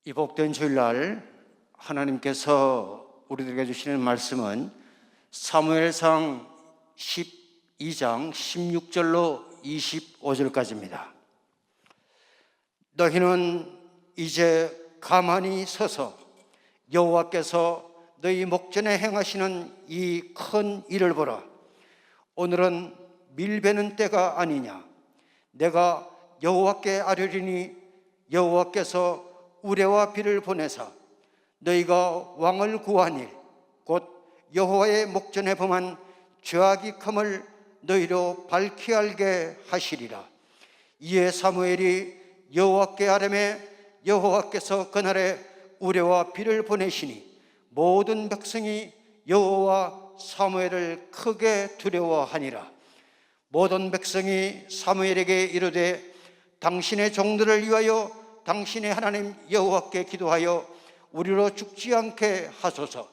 이 복된 주일날 하나님께서 우리들에게 주시는 말씀은 사무엘상 12장 16절로 25절까지입니다. 너희는 이제 가만히 서서 여호와께서 너희 목전에 행하시는 이 큰 일을 보라. 오늘은 밀베는 때가 아니냐. 내가 여호와께 아뢰리니 여호와께서 우레와 비를 보내사 너희가 왕을 구하니 곧 여호와의 목전에 범한 죄악이 큼을 너희로 밝히 알게 하시리라. 이에 사무엘이 여호와께 아뢰매 여호와께서 그날에 우레와 비를 보내시니 모든 백성이 여호와 사무엘을 크게 두려워하니라. 모든 백성이 사무엘에게 이르되 당신의 종들을 위하여 당신의 하나님 여호와께 기도하여 우리로 죽지 않게 하소서.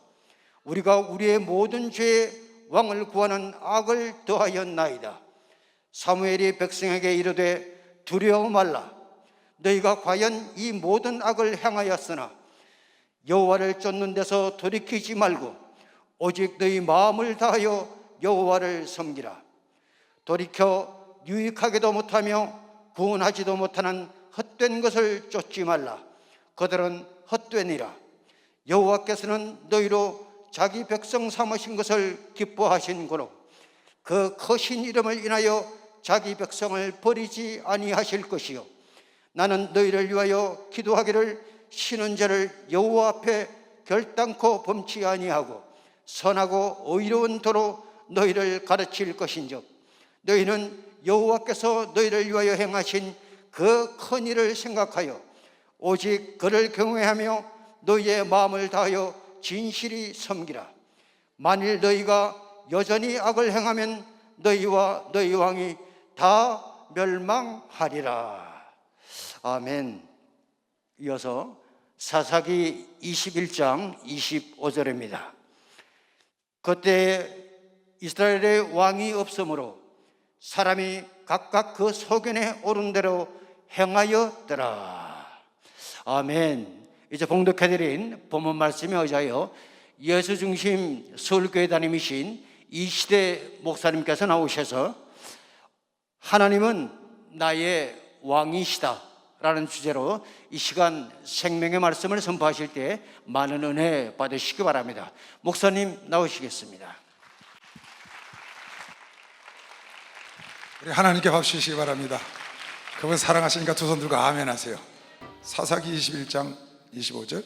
우리가 우리의 모든 죄에 왕을 구하는 악을 더하였나이다. 사무엘이 백성에게 이르되 두려워 말라. 너희가 과연 이 모든 악을 행하였으나 여호와를 쫓는 데서 돌이키지 말고 오직 너희 마음을 다하여 여호와를 섬기라. 돌이켜 유익하게도 못하며 구원하지도 못하는 헛된 것을 쫓지 말라. 그들은 헛되니라. 여호와께서는 너희로 자기 백성 삼으신 것을 기뻐하신 고로 그 크신 이름을 인하여 자기 백성을 버리지 아니하실 것이요 나는 너희를 위하여 기도하기를 쉬는 자를 여호와 앞에 결단코 범치 아니하고 선하고 의로운 도로 너희를 가르칠 것인즉 너희는 여호와께서 너희를 위하여 행하신 그 큰 일을 생각하여 오직 그를 경외하며 너희의 마음을 다하여 진실이 섬기라. 만일 너희가 여전히 악을 행하면 너희와 너희 왕이 다 멸망하리라. 아멘. 이어서 사사기 21장 25절입니다. 그때 이스라엘의 왕이 없으므로 사람이 각각 그 소견에 오른 대로 행하였더라. 아멘. 이제 봉독해드린 본문 말씀에 의하여 예수 중심 서울교회 담임이신 이시대 목사님께서 나오셔서 하나님은 나의 왕이시다 라는 주제로 이 시간 생명의 말씀을 선포하실 때 많은 은혜 받으시기 바랍니다. 목사님 나오시겠습니다. 우리 하나님께 박수 주시기 바랍니다. 그분 사랑하시니까 두 손 들고 아멘 하세요. 사사기 21장 25절.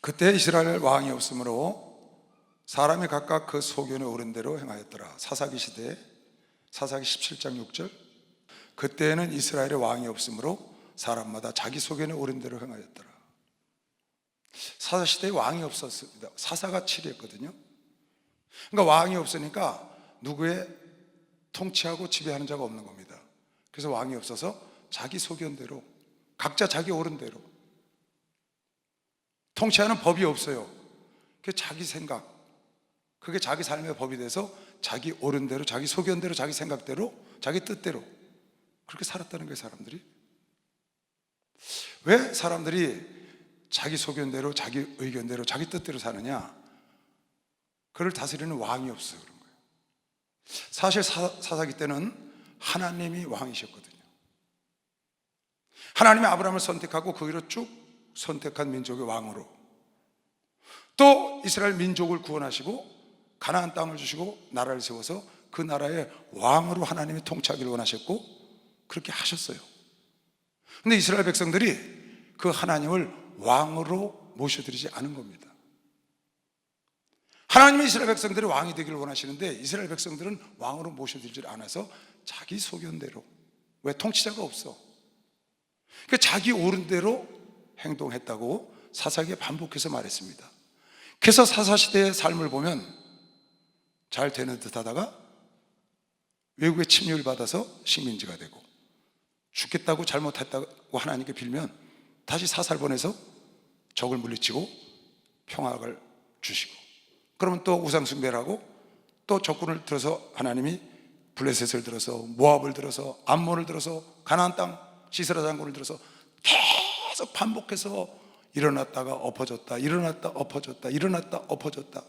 그때 이스라엘 왕이 없으므로 사람이 각각 그 소견에 오른 대로 행하였더라. 사사기 시대에 사사기 17장 6절. 그때에는 이스라엘의 왕이 없으므로 사람마다 자기 소견에 오른 대로 행하였더라. 사사 시대에 왕이 없었습니다. 사사가 치리했거든요. 그러니까 왕이 없으니까 누구의 통치하고 지배하는 자가 없는 겁니다. 그래서 왕이 없어서 자기 소견대로 각자 자기 옳은 대로 통치하는 법이 없어요. 그게 자기 생각, 그게 자기 삶의 법이 돼서 자기 옳은 대로, 자기 소견대로, 자기 생각대로, 자기 뜻대로 그렇게 살았다는 거예요. 사람들이 왜 사람들이 자기 소견대로, 자기 의견대로, 자기 뜻대로 사느냐? 그를 다스리는 왕이 없어요. 그런 거예요. 사실 사사기 때는 하나님이 왕이셨거든요. 하나님이 아브라함을 선택하고 그 위로 쭉 선택한 민족의 왕으로, 또 이스라엘 민족을 구원하시고 가나안 땅을 주시고 나라를 세워서 그 나라의 왕으로 하나님이 통치하기를 원하셨고 그렇게 하셨어요. 근데 이스라엘 백성들이 그 하나님을 왕으로 모셔드리지 않은 겁니다. 하나님이 이스라엘 백성들이 왕이 되기를 원하시는데 이스라엘 백성들은 왕으로 모셔드리지 않아서 자기 소견대로, 왜 통치자가 없어, 그러니까 자기 옳은 대로 행동했다고 사사기에 반복해서 말했습니다. 그래서 사사시대의 삶을 보면 잘 되는 듯 하다가 외국의 침략을 받아서 식민지가 되고, 죽겠다고 잘못했다고 하나님께 빌면 다시 사살 보내서 적을 물리치고 평화를 주시고, 그러면 또 우상숭배를 하고 또 적군을 들어서 하나님이 블레셋을 들어서 모압을 들어서 암몬을 들어서 가나안 땅 시스라 장군을 들어서 계속 반복해서 일어났다가 엎어졌다, 일어났다 엎어졌다, 일어났다 엎어졌다.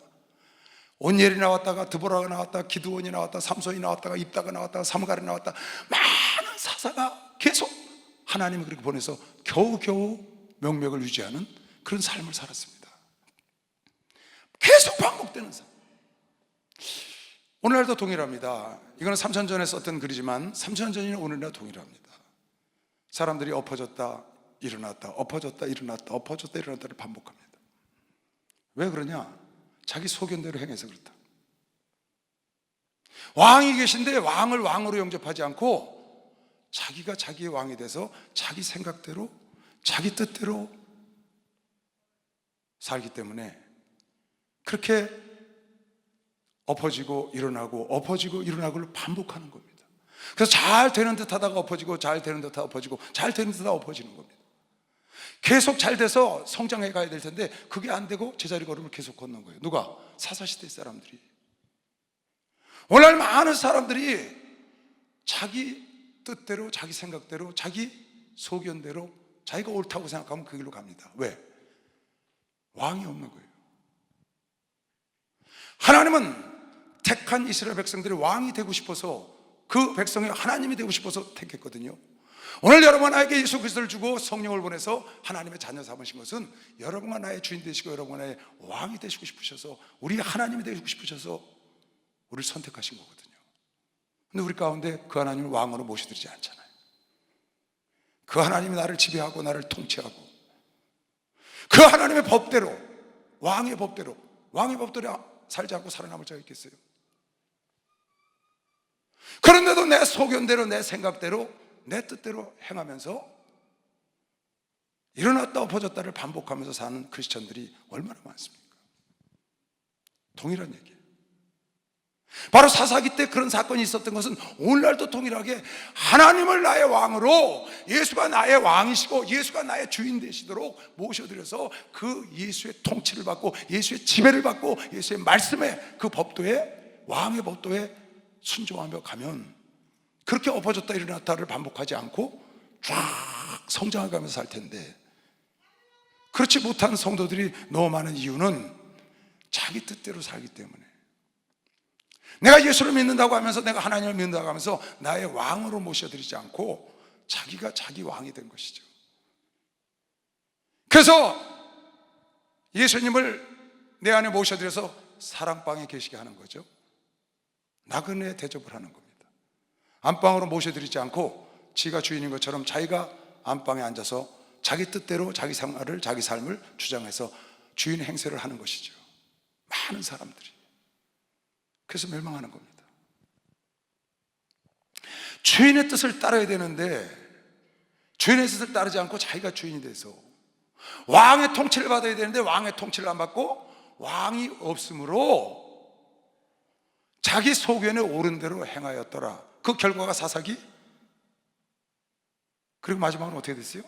온니엘이 나왔다가 드보라가 나왔다가 기드온이 나왔다가 삼손이 나왔다가 입다가 나왔다가 삼갈이 나왔다. 많은 사사가 계속 하나님이 그렇게 보내서 겨우겨우 명맥을 유지하는 그런 삶을 살았습니다. 계속 반복되는 삶. 오늘날도 동일합니다. 이거는 3천 전에 썼던 글이지만 3천 전이나 오늘날 동일합니다. 사람들이 엎어졌다 일어났다 엎어졌다 일어났다 엎어졌다 일어났다를 반복합니다. 왜 그러냐? 자기 소견대로 행해서 그렇다. 왕이 계신데 왕을 왕으로 영접하지 않고 자기가 자기의 왕이 돼서 자기 생각대로 자기 뜻대로 살기 때문에 그렇게 엎어지고 일어나고 엎어지고 일어나고를 반복하는 겁니다. 그래서 잘 되는 듯 하다가 엎어지고 잘 되는 듯 하다가 엎어지고 잘 되는 듯 하다가 엎어지는 겁니다. 계속 잘 돼서 성장해 가야 될 텐데 그게 안 되고 제자리 걸음을 계속 걷는 거예요. 누가? 사사시대 사람들이. 오늘 많은 사람들이 자기 뜻대로 자기 생각대로 자기 소견대로 자기가 옳다고 생각하면 그 길로 갑니다. 왜? 왕이 없는 거예요. 하나님은 택한 이스라엘 백성들이 왕이 되고 싶어서 그 백성이 하나님이 되고 싶어서 택했거든요. 오늘 여러분 나에게 예수 그리스도를 주고 성령을 보내서 하나님의 자녀 삼으신 것은 여러분과 나의 주인 되시고 여러분과 나의 왕이 되시고 싶으셔서 우리 하나님이 되고 싶으셔서 우리를 선택하신 거거든요. 근데 우리 가운데 그 하나님을 왕으로 모셔드리지 않잖아요. 그 하나님이 나를 지배하고 나를 통치하고 그 하나님의 법대로 왕의 법대로 살지 않고 살아남을 자가 있겠어요? 그런데도 내 소견대로 내 생각대로 내 뜻대로 행하면서 일어났다 엎어졌다를 반복하면서 사는 크리스천들이 얼마나 많습니까? 동일한 얘기예요. 바로 사사기 때 그런 사건이 있었던 것은 오늘날도 동일하게 하나님을 나의 왕으로 예수가 나의 왕이시고 예수가 나의 주인 되시도록 모셔드려서 그 예수의 통치를 받고 예수의 지배를 받고 예수의 말씀에 그 법도에 왕의 법도에 순종하며 가면 그렇게 엎어졌다 일어났다를 반복하지 않고 쫙 성장해가면서 살 텐데 그렇지 못한 성도들이 너무 많은 이유는 자기 뜻대로 살기 때문에 내가 예수를 믿는다고 하면서 내가 하나님을 믿는다고 하면서 나의 왕으로 모셔드리지 않고 자기가 자기 왕이 된 것이죠. 그래서 예수님을 내 안에 모셔드려서 사랑방에 계시게 하는 거죠. 나그네 대접을 하는 겁니다. 안방으로 모셔드리지 않고 지가 주인인 것처럼 자기가 안방에 앉아서 자기 뜻대로 자기 생활을 자기 삶을 주장해서 주인 행세를 하는 것이죠. 많은 사람들이. 그래서 멸망하는 겁니다. 주인의 뜻을 따라야 되는데 주인의 뜻을 따르지 않고 자기가 주인이 돼서 왕의 통치를 받아야 되는데 왕의 통치를 안 받고 왕이 없으므로 자기 소견에 옳은 대로 행하였더라. 그 결과가 사사기. 그리고 마지막은 어떻게 됐어요?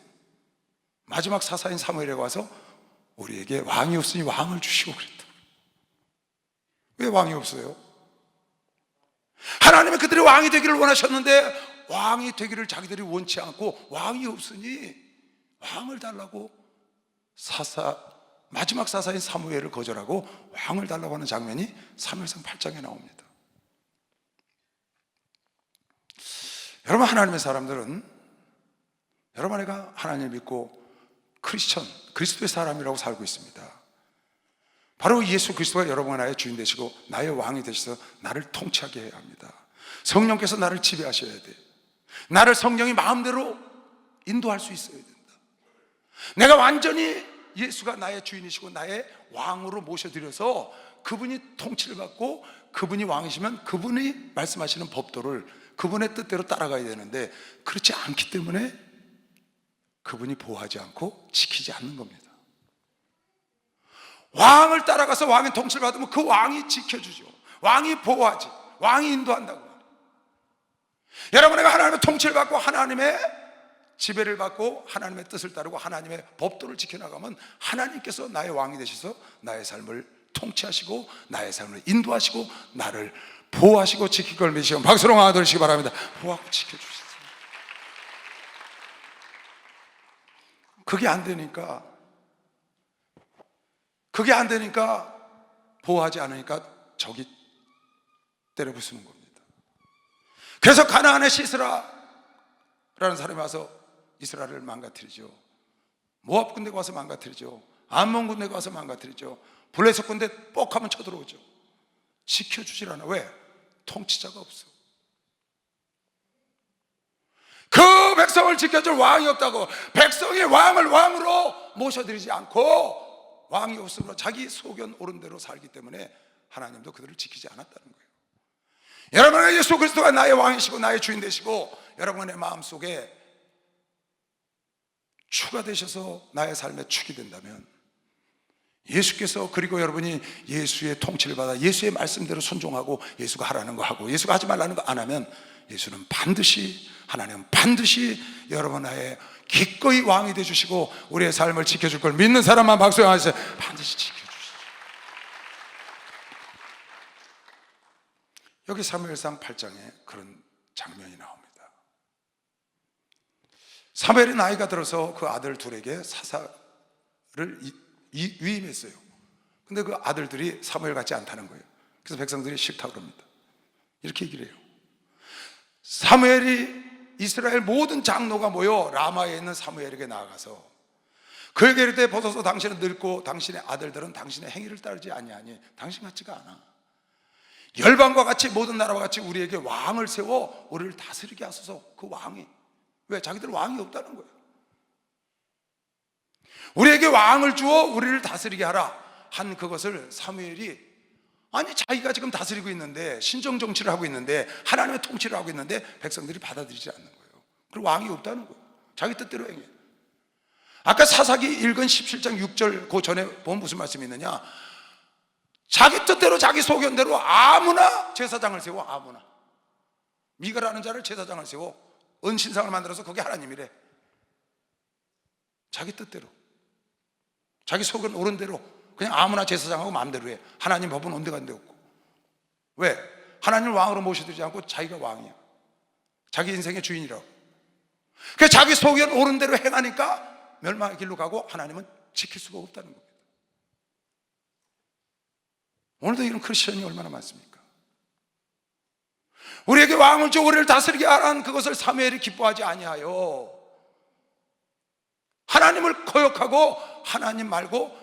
마지막 사사인 사무엘에게 와서 우리에게 왕이 없으니 왕을 주시고 그랬다. 왜 왕이 없어요? 하나님은 그들이 왕이 되기를 원하셨는데 왕이 되기를 자기들이 원치 않고 왕이 없으니 왕을 달라고 마지막 사사인 사무엘을 거절하고 왕을 달라고 하는 장면이 사무엘상 8장에 나옵니다. 여러분 하나님의 사람들은 여러분 안에가 하나님을 믿고 크리스천, 그리스도의 사람이라고 살고 있습니다. 바로 예수 그리스도가 여러분 나의 주인 되시고 나의 왕이 되셔서 나를 통치하게 해야 합니다. 성령께서 나를 지배하셔야 돼. 나를 성령이 마음대로 인도할 수 있어야 된다. 내가 완전히 예수가 나의 주인이시고 나의 왕으로 모셔드려서 그분이 통치를 받고 그분이 왕이시면 그분이 말씀하시는 법도를 그분의 뜻대로 따라가야 되는데 그렇지 않기 때문에 그분이 보호하지 않고 지키지 않는 겁니다. 왕을 따라가서 왕의 통치를 받으면 그 왕이 지켜주죠. 왕이 보호하지. 왕이 인도한다고. 여러분에게 하나님의 통치를 받고 하나님의 지배를 받고 하나님의 뜻을 따르고 하나님의 법도를 지켜나가면 하나님께서 나의 왕이 되셔서 나의 삶을 통치하시고 나의 삶을 인도하시고 나를 보호하시고 지킬 걸 믿으시고 박수로 나아드리시기 바랍니다. 보호하고 지켜주시세요. 그게 안 되니까 보호하지 않으니까 적이 때려부수는 겁니다. 그래서 가나안의 시스라라는 사람이 와서 이스라엘을 망가뜨리죠. 모압 군대가 와서 망가뜨리죠. 암몬 군대가 와서 망가뜨리죠. 블레셋 군대 뻑 하면 쳐들어오죠. 지켜주질 않아. 왜? 통치자가 없어. 그 백성을 지켜줄 왕이 없다고. 백성이 왕을 왕으로 모셔드리지 않고 왕이 없으므로 자기 소견 옳은 대로 살기 때문에 하나님도 그들을 지키지 않았다는 거예요. 여러분의 예수 그리스도가 나의 왕이시고 나의 주인 되시고 여러분의 마음속에 주가 되셔서 나의 삶에 축이 된다면, 예수께서, 그리고 여러분이 예수의 통치를 받아 예수의 말씀대로 순종하고 예수가 하라는 거 하고 예수가 하지 말라는 거 안 하면 예수는 반드시, 하나님은 반드시 여러분 나의 기꺼이 왕이 되주시고 우리의 삶을 지켜줄 걸 믿는 사람만 박수 하세요. 반드시 지켜주시죠. 여기 사무엘상 8장에 그런 장면이 나옵니다. 사무엘이 나이가 들어서 그 아들 둘에게 사사를 위임했어요. 근데 그 아들들이 사무엘 같지 않다는 거예요. 그래서 백성들이 싫다고 그럽니다. 이렇게 얘기를 해요. 사무엘이 이스라엘 모든 장로가 모여 라마에 있는 사무엘에게 나아가서 그에게 이르되 보소서 당신은 늙고 당신의 아들들은 당신의 행위를 따르지 아니하니 당신 같지가 않아. 열방과 같이 모든 나라와 같이 우리에게 왕을 세워 우리를 다스리게 하소서. 그 왕이 왜? 자기들 왕이 없다는 거예요. 우리에게 왕을 주어 우리를 다스리게 하라 한 그것을 사무엘이, 아니 자기가 지금 다스리고 있는데, 신정 정치를 하고 있는데, 하나님의 통치를 하고 있는데 백성들이 받아들이지 않는 거예요. 그리고 왕이 없다는 거예요. 자기 뜻대로 행해. 아까 사사기 읽은 17장 6절 그 전에 보면 무슨 말씀이 있느냐, 자기 뜻대로 자기 소견대로 아무나 제사장을 세워. 아무나 미가라는 자를 제사장을 세워 은신상을 만들어서 그게 하나님이래. 자기 뜻대로 자기 소견 옳은 대로 그냥 아무나 제사장하고 마음대로 해. 하나님 법은 온데간데 없고. 왜? 하나님을 왕으로 모셔드리지 않고 자기가 왕이야. 자기 인생의 주인이라고. 그래서 자기 소견 옳은 대로 행하니까 멸망의 길로 가고 하나님은 지킬 수가 없다는 겁니다. 오늘도 이런 크리스천이 얼마나 많습니까? 우리에게 왕을 줘 우리를 다스리게 하라는 그것을 사무엘이 기뻐하지 아니하여 하나님을 거역하고 하나님 말고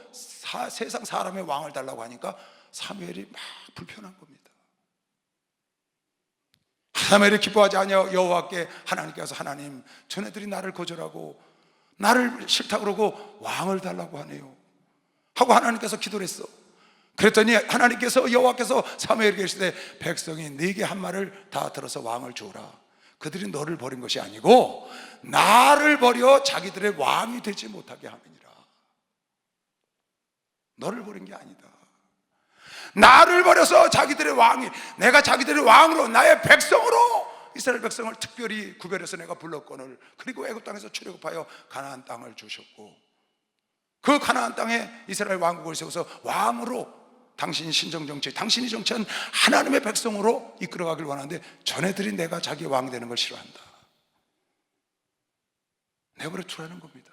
세상 사람의 왕을 달라고 하니까 사무엘이 막 불편한 겁니다. 사무엘이 기뻐하지 아니하여 여호와께 하나님께서, 하나님 저네들이 나를 거절하고 나를 싫다 그러고 왕을 달라고 하네요 하고 하나님께서 기도를 했어. 그랬더니 하나님께서, 여호와께서 사무엘에게 이르시되 백성이 네게 한 말을 다 들어서 왕을 주어라. 그들이 너를 버린 것이 아니고 나를 버려 자기들의 왕이 되지 못하게 함이니라. 너를 버린 게 아니다. 나를 버려서 자기들의 왕이, 내가 자기들의 왕으로 나의 백성으로 이스라엘 백성을 특별히 구별해서 내가 불렀거늘, 그리고 애굽 땅에서 출애굽하여 가나안 땅을 주셨고 그 가나안 땅에 이스라엘 왕국을 세워서 왕으로 당신이 신정정치, 당신이 정치한 하나님의 백성으로 이끌어가길 원하는데 전애들이 내가 자기 왕 되는 걸 싫어한다. 내버려 두라는 겁니다.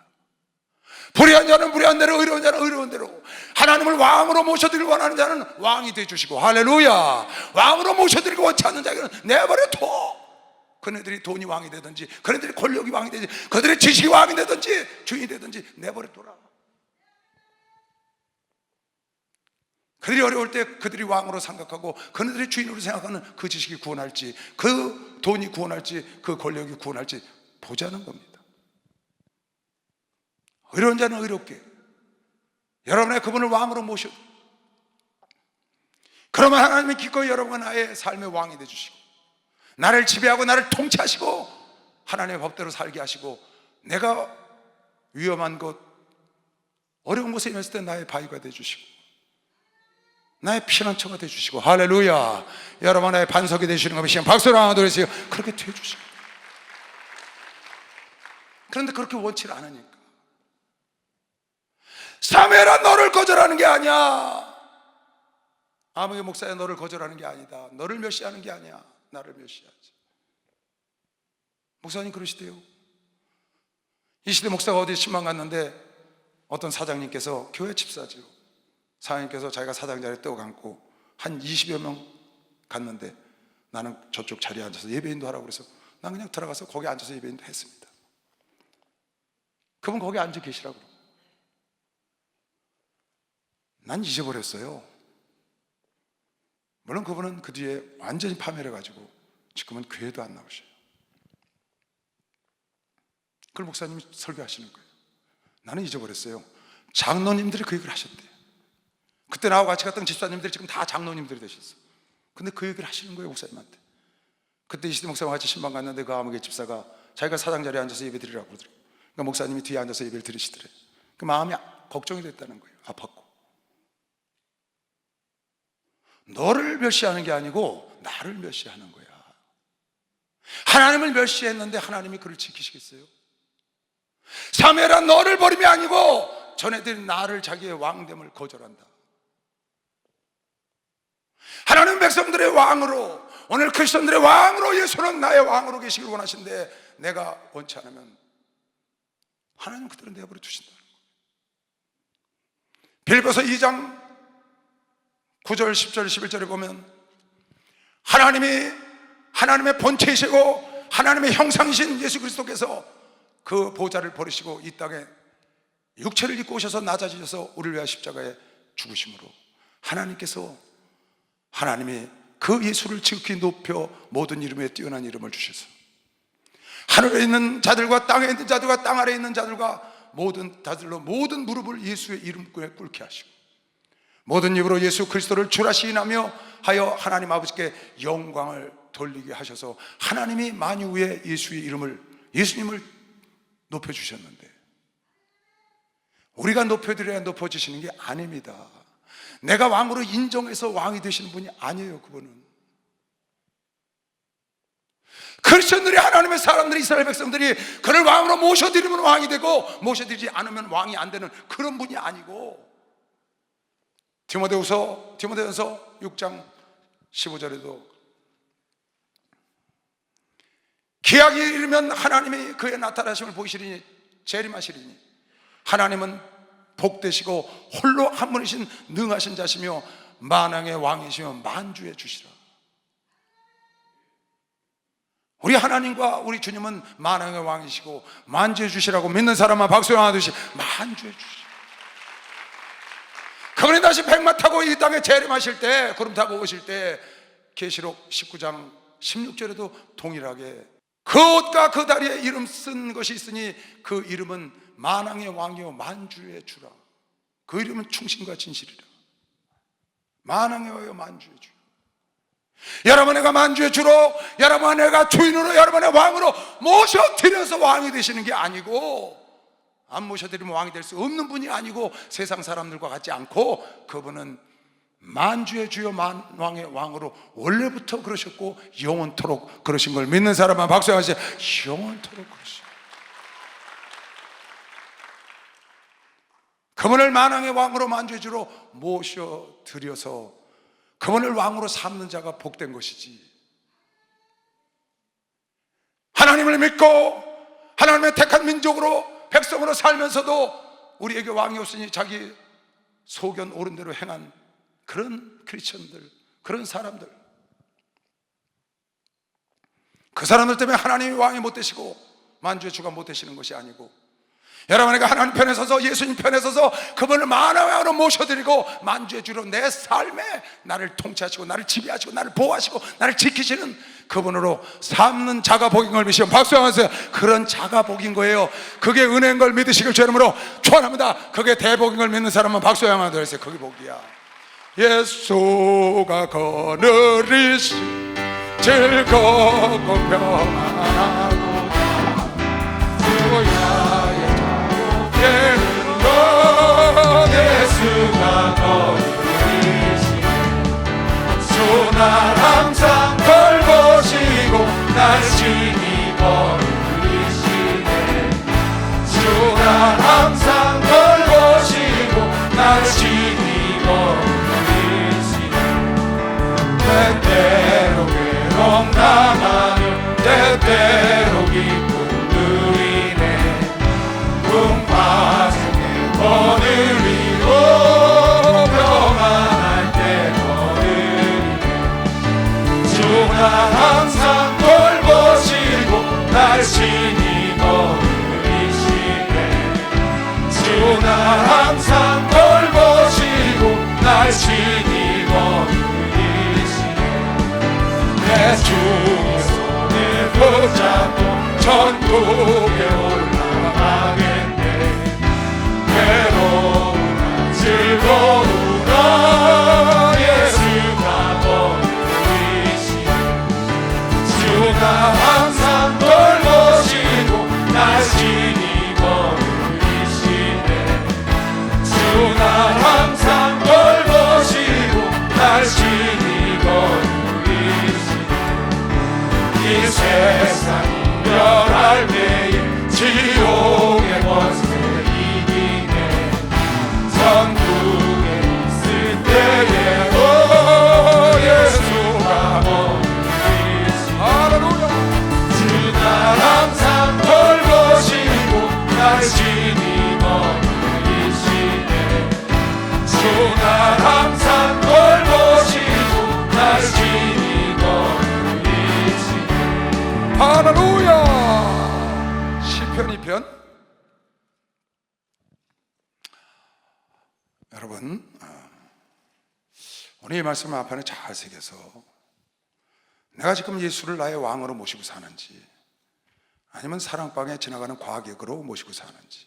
불의한 자는 불의한 대로, 의로운 자는 의로운 대로, 하나님을 왕으로 모셔드리길 원하는 자는 왕이 되어주시고, 할렐루야. 왕으로 모셔드리고 원치 않는 자에게는 내버려 둬. 그네들이 돈이 왕이 되든지, 그네들이 권력이 왕이 되든지, 그들의 지식이 왕이 되든지 주인이 되든지 내버려 둬라. 그들이 어려울 때 그들이 왕으로 생각하고 그들의 주인으로 생각하는 그 지식이 구원할지, 그 돈이 구원할지, 그 권력이 구원할지 보자는 겁니다. 의로운 자는 의롭게, 여러분의 그분을 왕으로 모셔. 그러면 하나님이 기꺼이 여러분과 나의 삶의 왕이 되어주시고 나를 지배하고 나를 통치하시고 하나님의 법대로 살게 하시고, 내가 위험한 곳, 어려운 곳에 있을 때 나의 바위가 되어주시고 나의 피난처가 되어주시고, 할렐루야. 여러분 나의 반석이 되시는 것 시간 박수로 하나 드리세요. 그렇게 되어주시고. 그런데 그렇게 원치를 않으니까, 사무엘아 너를 거절하는 게 아니야. 아무개 목사야 너를 거절하는 게 아니다. 너를 멸시하는 게 아니야. 나를 멸시하지. 목사님 그러시대요. 이시대 목사가 어디 신방 갔는데 어떤 사장님께서, 교회 집사죠, 사장님께서 자기가 사장 자리에 떠안고 한 20여 명 갔는데 나는 저쪽 자리에 앉아서 예배인도 하라고 그래서 난 그냥 들어가서 거기 앉아서 예배인도 했습니다. 그분 거기 앉아 계시라고. 난 잊어버렸어요. 물론 그분은 그 뒤에 완전히 파멸해 가지고 지금은 교회도 안 나오셔요. 그걸 목사님이 설교하시는 거예요. 나는 잊어버렸어요. 장로님들이 그 얘기를 하셨대요. 그때 나하고 같이 갔던 집사님들이 지금 다 장로님들이 되셨어. 근데 그 얘기를 하시는 거예요, 목사님한테. 그때 이시대 목사와 같이 신방 갔는데 그 아무개 집사가 자기가 사장 자리에 앉아서 예배 드리라고 그러더라고요. 그러니까 목사님이 뒤에 앉아서 예배를 드리시더래요. 그 마음이 걱정이 됐다는 거예요. 아팠고. 너를 멸시하는 게 아니고 나를 멸시하는 거야. 하나님을 멸시했는데 하나님이 그를 지키시겠어요? 사무엘아, 너를 버림이 아니고 전애들이 나를 자기의 왕됨을 거절한다. 하나님 백성들의 왕으로, 오늘 크리스천들의 왕으로, 예수는 나의 왕으로 계시길 원하신데 내가 원치 않으면 하나님 그대로 내버려 두신다는 거예요. 빌립보서 2장 9절, 10절, 11절에 보면 하나님의 본체이시고 하나님의 형상이신 예수 그리스도께서 그 보좌를 버리시고 이 땅에 육체를 입고 오셔서 낮아지셔서 우리를 위하여 십자가에 죽으심으로 하나님이 그 예수를 지극히 높여 모든 이름에 뛰어난 이름을 주셔서 하늘에 있는 자들과 땅에 있는 자들과 땅 아래에 있는 자들과 모든 자들로 모든 무릎을 예수의 이름에 꿇게 하시고 모든 입으로 예수 그리스도를 주라 시인하며 하여 하나님 아버지께 영광을 돌리게 하셔서 하나님이 만유 위에 예수님을 높여주셨는데 우리가 높여드려야 높여주시는 게 아닙니다. 내가 왕으로 인정해서 왕이 되시는 분이 아니에요. 그분은 크리스천들이, 하나님의 사람들이, 이스라엘 백성들이 그를 왕으로 모셔드리면 왕이 되고 모셔드리지 않으면 왕이 안 되는 그런 분이 아니고, 디모데후서 6장 15절에도 기약이 이르면 하나님이 그의 나타나심을 보이시리니 재림하시리니 하나님은 복되시고 홀로 한 분이신 능하신 자시며 만왕의 왕이시며 만주의 주시라. 우리 하나님과 우리 주님은 만왕의 왕이시고 만주의 주시라고 믿는 사람만 박수 하나 두시. 만주의 주시. 그분이 다시 백마 타고 이 땅에 재림하실 때, 구름 타고 오실 때 계시록 19장 16절에도 동일하게 그 옷과 그 다리에 이름 쓴 것이 있으니 그 이름은 만왕의 왕이요 만주의 주라. 그 이름은 충신과 진실이라. 만왕의 왕이요 만주의 주. 여러분, 내가 만주의 주로, 여러분 내가 주인으로, 여러분의 왕으로 모셔드려서 왕이 되시는 게 아니고, 안 모셔드리면 왕이 될 수 없는 분이 아니고 세상 사람들과 같지 않고 그분은 만주의 주요 만왕의 왕으로 원래부터 그러셨고 영원토록 그러신 걸 믿는 사람만 박수 하세요. 영원토록 그러시고 그분을 만왕의 왕으로 만주의 주로 모셔드려서 그분을 왕으로 삼는 자가 복된 것이지, 하나님을 믿고 하나님의 택한 민족으로 백성으로 살면서도 우리에게 왕이 없으니 자기 소견 옳은 대로 행한 그런 크리스천들, 그런 사람들, 그 사람들 때문에 하나님이 왕이 못 되시고 만주의 주가 못 되시는 것이 아니고, 여러분에게 하나님 편에 서서 예수님 편에 서서 그분을 만왕으로 모셔드리고 만주의 주로 내 삶에 나를 통치하시고 나를 지배하시고 나를 보호하시고 나를 지키시는 그분으로 삼는 자가 복인 걸 믿으시면 박수 한번 하세요. 그런 자가 복인 거예요. 그게 은혜인 걸 믿으시길 주 이름으로 축원합니다. 그게 대복인 걸 믿는 사람은 박수 한번 하세요. 그게 복이야. 예수가 거느리시 즐겁고 평안하고 주야의 자유케는 것 예수가 거느리시 주 날 항상 걸보시고 날 친히 거느리시네 주 날 항상 걸보시고 날 친히 거느리시네 때때로 괴로움 당하며 때때로 기쁨 누리네 신이 거느리시네. 주 날 항상 돌보시고 날 신이 거느리시네. 내 주 손을 붙잡고 천국에 올라가겠네. 괴로우나 즐거우나 예수가 거느리시네. 주가 항상 돌보시고 날 신이 거느리시네. 주가 항상 돌보시고 날 신이 거느리시네. 이 세상 이별할 때에 지옥의 권세 이기네. 천국에 있을 때에 오 예수가 거느리시네. 할렐루야. 주 날 항상 돌보시고 날 신이 거느리시네. 주 날 항상 돌보시고 날 신이 거느리시네. 할렐루야. 시편 2편. 여러분, 오늘 이 말씀 앞판에 잘 새겨서 내가 지금 예수를 나의 왕으로 모시고 사는지 아니면 사랑방에 지나가는 과객으로 모시고 사는지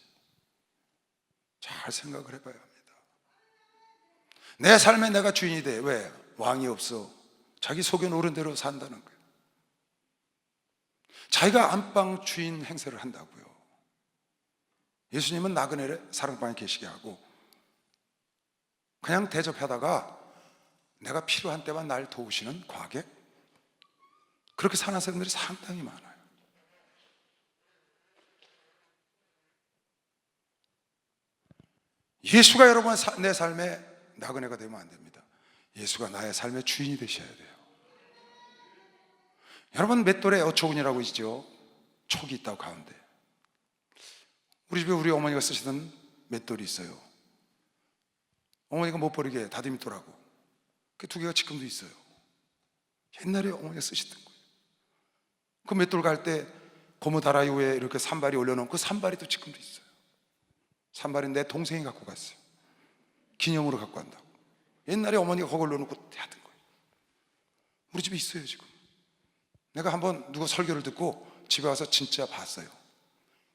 잘 생각을 해봐야 합니다. 내 삶에 내가 주인이 돼. 왜? 왕이 없어. 자기 속에 노른 대로 산다는 거예요. 자기가 안방 주인 행세를 한다고요. 예수님은 나그네를 사랑방에 계시게 하고 그냥 대접하다가 내가 필요한 때만 날 도우시는 과객, 그렇게 사는 사람들이 상당히 많아요. 예수가 여러분 내 삶의 나그네가 되면 안 됩니다. 예수가 나의 삶의 주인이 되셔야 돼요. 여러분, 맷돌에 어초군이라고 있죠. 촉이 있다고 가운데. 우리 집에 우리 어머니가 쓰시던 맷돌이 있어요. 어머니가 못 버리게 다듬이돌하고 그 두 개가 지금도 있어요. 옛날에 어머니가 쓰시던 거예요. 그 맷돌 갈 때 고무 다라이 위에 이렇게 산발이 올려놓은 그 산발이 또 지금도 있어요. 산발은 내 동생이 갖고 갔어요. 기념으로 갖고 간다고. 옛날에 어머니가 그걸 넣어놓고 하던 거예요. 우리 집에 있어요 지금. 내가 한번 누가 설교를 듣고 집에 와서 진짜 봤어요.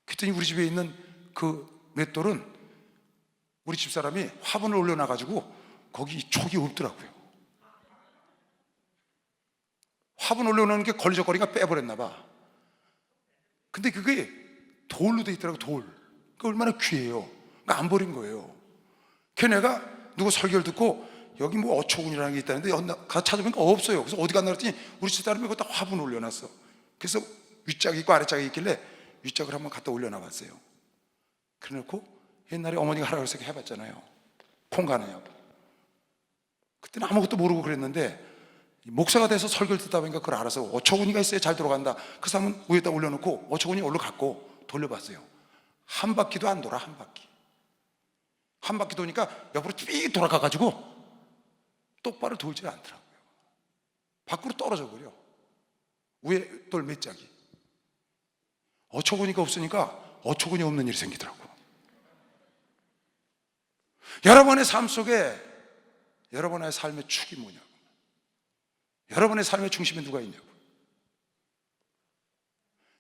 그랬더니 우리 집에 있는 그 맷돌은 우리 집사람이 화분을 올려놔가지고 거기 촉이 없더라고요. 화분 올려놓는 게 걸리적거리니까 빼버렸나 봐. 근데 그게 돌로 돼 있더라고. 돌. 그 얼마나 귀해요. 그러니까 안 버린 거예요. 걔네가 누구 설교를 듣고 여기 뭐 어초군이라는 게 있다는데 가서 찾아보니까 없어요. 그래서 어디 갔나 그랬더니 우리 집사람이 거기다 화분 올려놨어. 그래서 윗짝이 있고 아래짝이 있길래 윗짝을 한번 갖다 올려놔봤어요. 그래놓고 옛날에 어머니가 하라고 해서 해봤잖아요. 콩 가느냐고. 그때는 아무것도 모르고 그랬는데 목사가 돼서 설교를 듣다 보니까 그걸 알아서 어초군이가 있어야 잘 들어간다. 그래서 한번 위에다 올려놓고 어초군이 올라갔고 돌려봤어요. 한 바퀴도 안 돌아. 한 바퀴. 한 바퀴 도니까 옆으로 삐 돌아가가지고 똑바로 돌지 않더라고요. 밖으로 떨어져 버려. 위에 돌 몇 짝이. 어초군이가 없으니까 어초군이 없는 일이 생기더라고요. 여러분의 삶 속에 여러분의 삶의 축이 뭐냐고. 여러분의 삶의 중심에 누가 있냐고.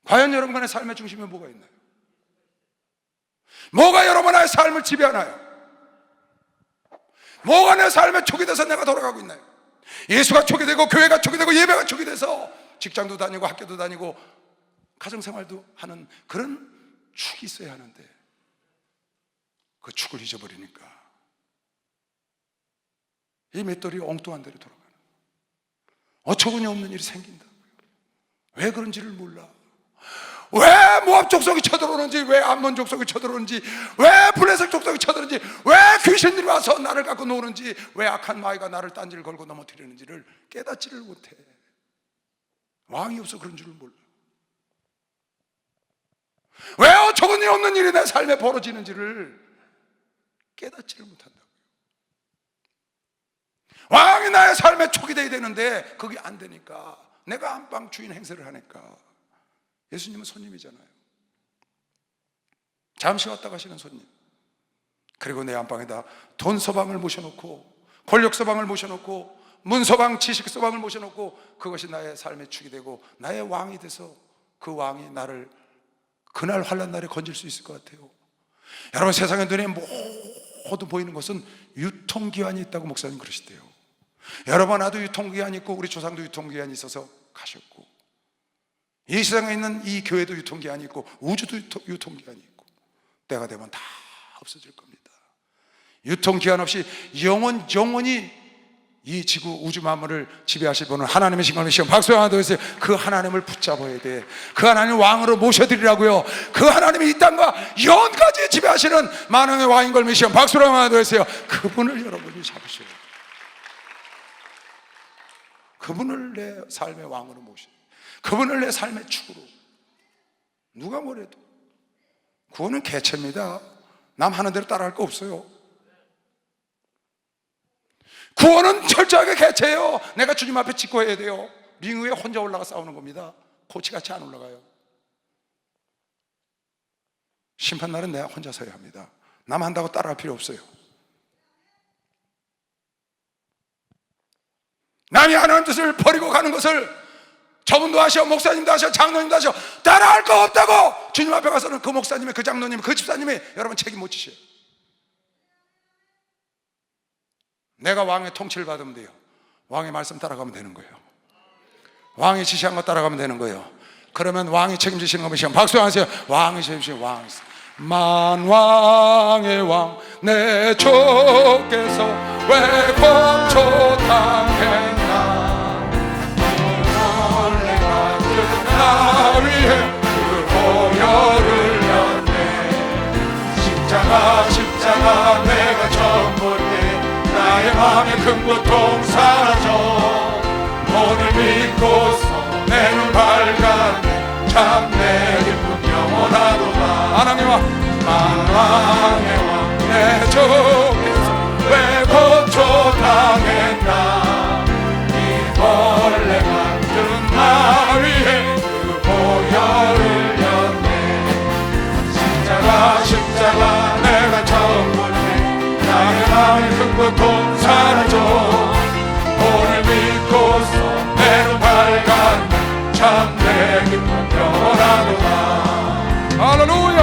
과연 여러분의 삶의 중심에 뭐가 있나요? 뭐가 여러분의 삶을 지배하나요? 뭐가 내 삶의 촉이 돼서 내가 돌아가고 있나요? 예수가 촉이 되고 교회가 촉이 되고 예배가 촉이 돼서 직장도 다니고 학교도 다니고 가정생활도 하는 그런 축이 있어야 하는데 그 축을 잊어버리니까 이 맷돌이 엉뚱한 데로 돌아가는, 어처구니 없는 일이 생긴다고요. 왜 그런지를 몰라. 왜 모압 족속이 쳐들어오는지, 왜 암몬 족속이 쳐들어오는지, 왜 블레셋 족속이 쳐들어오는지, 왜 귀신들이 와서 나를 갖고 노는지, 왜 악한 마귀가 나를 딴지를 걸고 넘어뜨리는지를 깨닫지를 못해. 왕이 없어 그런 줄을 몰라. 왜 어처구니 없는 일이 내 삶에 벌어지는지를 깨닫지를 못한다고요. 왕이 나의 삶에 촉이 돼야 되는데 그게 안 되니까, 내가 안방 주인 행세를 하니까 예수님은 손님이잖아요. 잠시 왔다 가시는 손님. 그리고 내 안방에다 돈 서방을 모셔놓고, 권력 서방을 모셔놓고, 문 서방, 지식 서방을 모셔놓고, 그것이 나의 삶의 축이 되고 나의 왕이 돼서 그 왕이 나를 그날 환난 날에 건질 수 있을 것 같아요. 여러분, 세상의 눈에 모두 보이는 것은 유통기한이 있다고 목사님 그러시대요. 여러분, 나도 유통기한이 있고 우리 조상도 유통기한이 있어서 가셨고, 이 세상에 있는 이 교회도 유통기한이 있고 우주도 유통기한이 있고 때가 되면 다 없어질 겁니다. 유통기한 없이 영원히 이 지구 우주 만물을 지배하실 분은 하나님이신 걸 믿으시고 박수 하나 더 해주세요. 그 하나님을 붙잡아야 돼. 그 하나님 왕으로 모셔드리라고요. 그 하나님이 이 땅과 영원까지 지배하시는 만왕의 왕인 걸 믿으시고 박수 하나 더 해주세요. 그분을 여러분이 잡으셔야 돼요. 그분을 내 삶의 왕으로 모셔야 돼요. 그분을 내 삶의 축으로. 누가 뭐래도 그거는 개체입니다. 남 하는 대로 따라할 거 없어요. 구원은 철저하게 개체예요. 내가 주님 앞에 짓고 해야 돼요. 링 위에 혼자 올라가 싸우는 겁니다. 코치같이 안 올라가요. 심판날은 내가 혼자 서야 합니다. 남 한다고 따라할 필요 없어요. 남이 하는 뜻을 버리고 가는 것을 저분도 하셔, 목사님도 하셔, 장로님도 하셔, 따라할 거 없다고 주님 앞에 가서는 그 목사님이, 그 장로님이, 그 집사님이 여러분 책임 못 지셔요. 내가 왕의 통치를 받으면 돼요. 왕의 말씀 따라가면 되는 거예요. 왕이 지시한 거 따라가면 되는 거예요. 그러면 왕이 책임지시는 거 보시면 박수 하세요. 왕이 책임지시는 왕. 만왕의 왕 내 주께서 왜 고초당했나. 원래 같은 나 위에 그 보혈을 렸네. 십자가 내가 처음 볼 때 나의 마음의 큰 고통 사라져. 오늘 믿고서 내 눈 밝았네. 참 내 기쁨 영원하도다. 하나님 왕, 만왕의 왕 내 주께서 왜 고초당했나. 이 벌레 같은 나 위에 그 보혈을 렸네. 십자가 내가 처음 볼 때 나의 마음의 큰 고통 사라져. 오늘 믿고서 내 눈 밝았네. 참 내 기쁨 영원하도다. 할렐루야.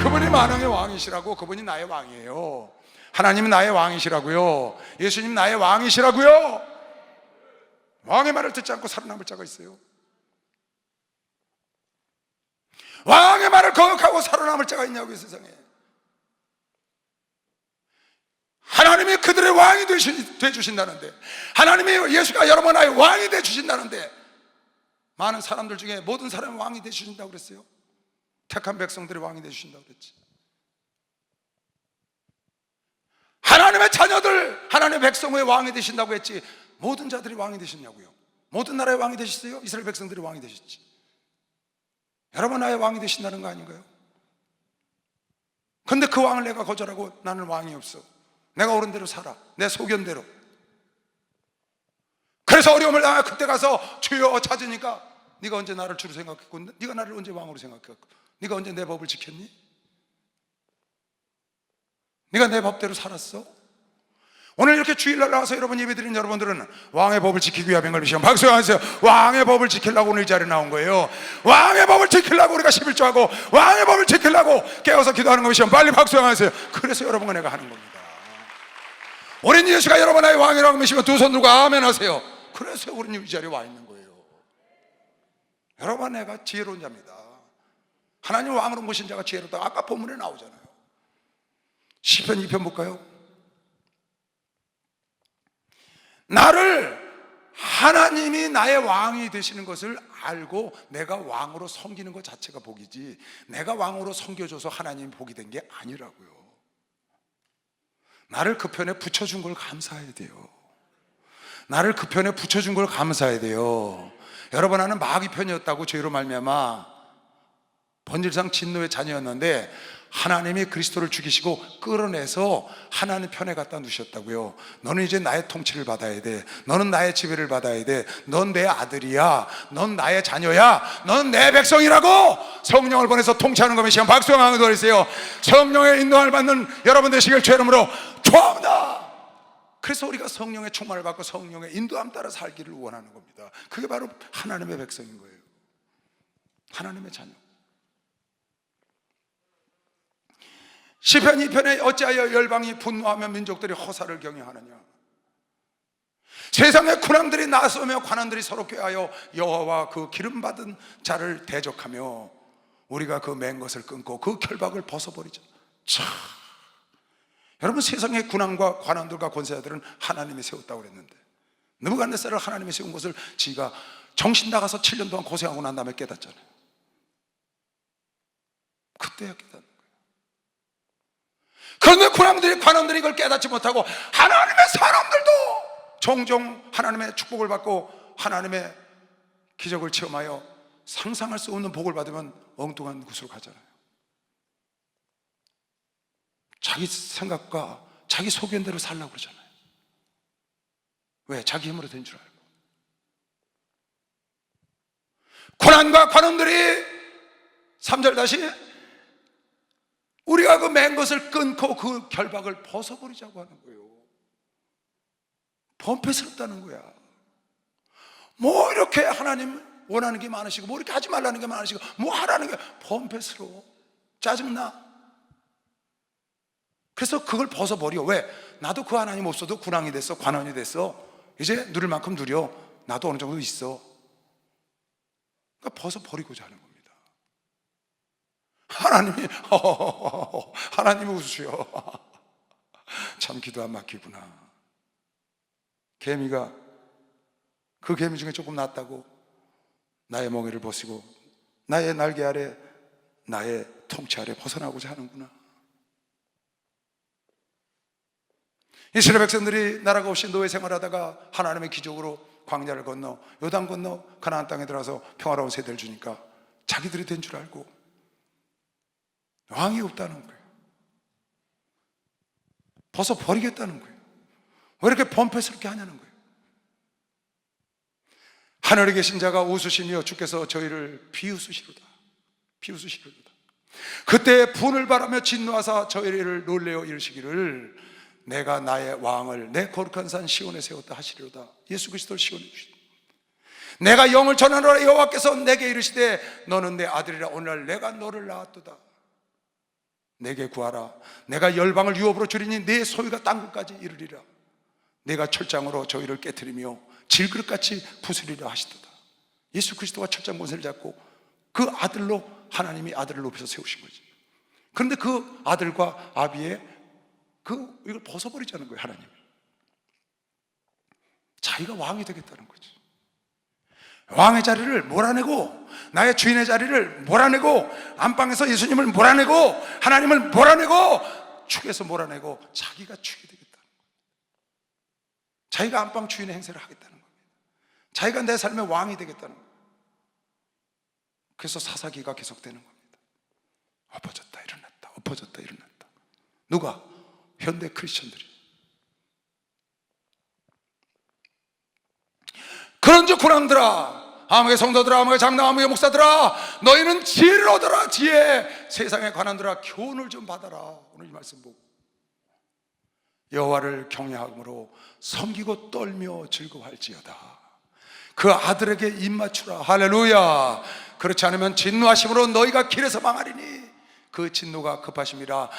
그분이 만왕의 왕이시라고. 그분이 나의 왕이에요. 하나님은 나의 왕이시라고요. 예수님 나의 왕이시라고요. 왕의 말을 듣지 않고 살아남을 자가 있어요? 왕의 말을 거역하고 살아남을 자가 있냐고, 이 세상에. 하나님이 그들의 왕이 되주신다는데, 하나님이 예수가 여러분 나의 왕이 되주신다는데, 많은 사람들 중에 모든 사람이 왕이 되주신다고 그랬어요. 택한 백성들이 왕이 되주신다고 그랬지. 하나님의 자녀들, 하나님의 백성의 왕이 되신다고 했지, 모든 자들이 왕이 되셨냐고요. 모든 나라의 왕이 되셨어요? 이스라엘 백성들이 왕이 되셨지. 여러분 나의 왕이 되신다는 거 아닌가요? 근데 그 왕을 내가 거절하고 나는 왕이 없어. 내가 옳은 대로 살아. 내 소견대로. 그래서 어려움을 당해 그때 가서 주여 찾으니까 네가 언제 나를 주로 생각했고, 네가 나를 언제 왕으로 생각했고, 네가 언제 내 법을 지켰니? 네가 내 법대로 살았어? 오늘 이렇게 주일날 나와서 여러분 예배드린 여러분들은 왕의 법을 지키기 위함인 걸 믿으시면 박수 하세요. 왕의 법을 지키려고 오늘 이 자리에 나온 거예요. 왕의 법을 지키려고 우리가 11조하고 왕의 법을 지키려고 깨어서 기도하는 거 믿으시면 빨리 박수 하세요. 그래서 여러분과 내가 하는 겁니다. 어린 예수가 여러분 나의 왕이라고 믿으시면 두 손 들고 아멘 하세요. 그래서 우리는 이 자리에 와 있는 거예요. 여러분 내가 지혜로운 자입니다. 하나님 왕으로 모신 자가 지혜롭다. 아까 본문에 나오잖아요. 시편 2편 볼까요? 나를 하나님이 나의 왕이 되시는 것을 알고 내가 왕으로 섬기는 것 자체가 복이지, 내가 왕으로 섬겨줘서 하나님이 복이 된 게 아니라고요. 나를 그 편에 붙여준 걸 감사해야 돼요. 나를 그 편에 붙여준 걸 감사해야 돼요. 여러분 나는 마귀 편이었다고 죄로 말미암아 본질상 진노의 자녀였는데 하나님이 그리스도를 죽이시고 끌어내서 하나님 편에 갖다 두셨다고요. 너는 이제 나의 통치를 받아야 돼. 너는 나의 지배를 받아야 돼. 넌 내 아들이야. 넌 나의 자녀야. 넌 내 백성이라고 성령을 보내서 통치하는 것에 시간 박수 한번 드리세요. 성령의 인도함을 받는 여러분 되시길 주의 이름으로 축원합니다. 그래서 우리가 성령의 충만을 받고 성령의 인도함 따라 살기를 원하는 겁니다. 그게 바로 하나님의 백성인 거예요. 하나님의 자녀. 시편 2편에 어찌하여 열방이 분노하며 민족들이 허사를 경영하느냐. 세상의 군왕들이 나서며 관원들이 서로 꾀하여 여호와와 그 기름받은 자를 대적하며 우리가 그 맨 것을 끊고 그 결박을 벗어버리자. 참, 여러분, 세상의 군왕과 관원들과 권세자들은 하나님이 세웠다고 그랬는데 느부갓네살을 하나님이 세운 것을 지가 정신 나가서 7년 동안 고생하고 난 다음에 깨닫잖아요. 그때야 깨닫는 거예요. 그런데 군왕들이 관원들이 이걸 깨닫지 못하고 하나님의 사람들도 종종 하나님의 축복을 받고 하나님의 기적을 체험하여 상상할 수 없는 복을 받으면 엉뚱한 곳으로 가잖아요. 자기 생각과 자기 소견대로 살려고 그러잖아요. 왜? 자기 힘으로 된 줄 알고. 고난과 관원들이 3절 다시 우리가 그 맨 것을 끊고 그 결박을 벗어버리자고 하는 거예요. 범패스럽다는 거야. 뭐 이렇게 하나님 원하는 게 많으시고 뭐 이렇게 하지 말라는 게 많으시고 뭐 하라는 게 범패스러워. 짜증나. 그래서 그걸 벗어버려. 왜? 나도 그 하나님 없어도 군왕이 됐어, 관원이 됐어. 이제 누릴 만큼 누려. 나도 어느 정도 있어. 그러니까 벗어버리고자 하는 겁니다. 하나님이 웃으셔. 참 기도 안 막히구나. 개미가 그 개미 중에 조금 낫다고 나의 멍에를 벗고 나의 날개 아래, 나의 통치 아래 벗어나고자 하는구나. 이스라엘 백성들이 나라가 없이 노예 생활하다가 하나님의 기적으로 광야를 건너 요단 건너 가나안 땅에 들어가서 평화로운 세대를 주니까 자기들이 된 줄 알고 왕이 없다는 거예요. 벗어버리겠다는 거예요. 왜 이렇게 범패스럽게 하냐는 거예요. 하늘에 계신 자가 웃으시며 주께서 저희를 비웃으시로다. 비웃으시로다. 그때 분을 바라며 진노하사 저희를 놀래어 이르시기를 내가 나의 왕을 내 거룩한 산 시온에 세웠다 하시리로다. 예수 그리스도를 시온에 주시다. 내가 영을 전하노라. 여호와께서 내게 이르시되 너는 내 아들이라. 오늘날 내가 너를 낳았도다. 내게 구하라. 내가 열방을 유업으로 주리니 내 소유가 땅끝까지 이르리라. 내가 철장으로 저희를 깨트리며 질그릇같이 부수리라 하시도다. 예수 그리스도가 철장 권세를 잡고 그 아들로 하나님이 아들을 높여서 세우신 거지. 그런데 그 아들과 아비의 이걸 벗어버리자는 거예요. 하나님 자기가 왕이 되겠다는 거지. 왕의 자리를 몰아내고 나의 주인의 자리를 몰아내고 안방에서 예수님을 몰아내고 하나님을 몰아내고 축에서 몰아내고 자기가 축이 되겠다는 거예요. 자기가 안방 주인의 행세를 하겠다는 겁니다. 자기가 내 삶의 왕이 되겠다는 거예요. 그래서 사사기가 계속되는 겁니다. 엎어졌다 일어났다, 엎어졌다 일어났다. 누가? 현대 크리스천들이. 그런즉 군왕들아, 아무개 성도들아, 아무개 장로, 아무개 목사들아, 너희는 지혜를 얻어라. 지혜. 세상의 관원들아, 교훈을 좀 받아라. 오늘 이 말씀 보고 여호와를 경외함으로 섬기고 떨며 즐거워할지어다. 그 아들에게 입맞추라. 할렐루야. 그렇지 않으면 진노하심으로 너희가 길에서 망하리니 그 진노가 급하심이라.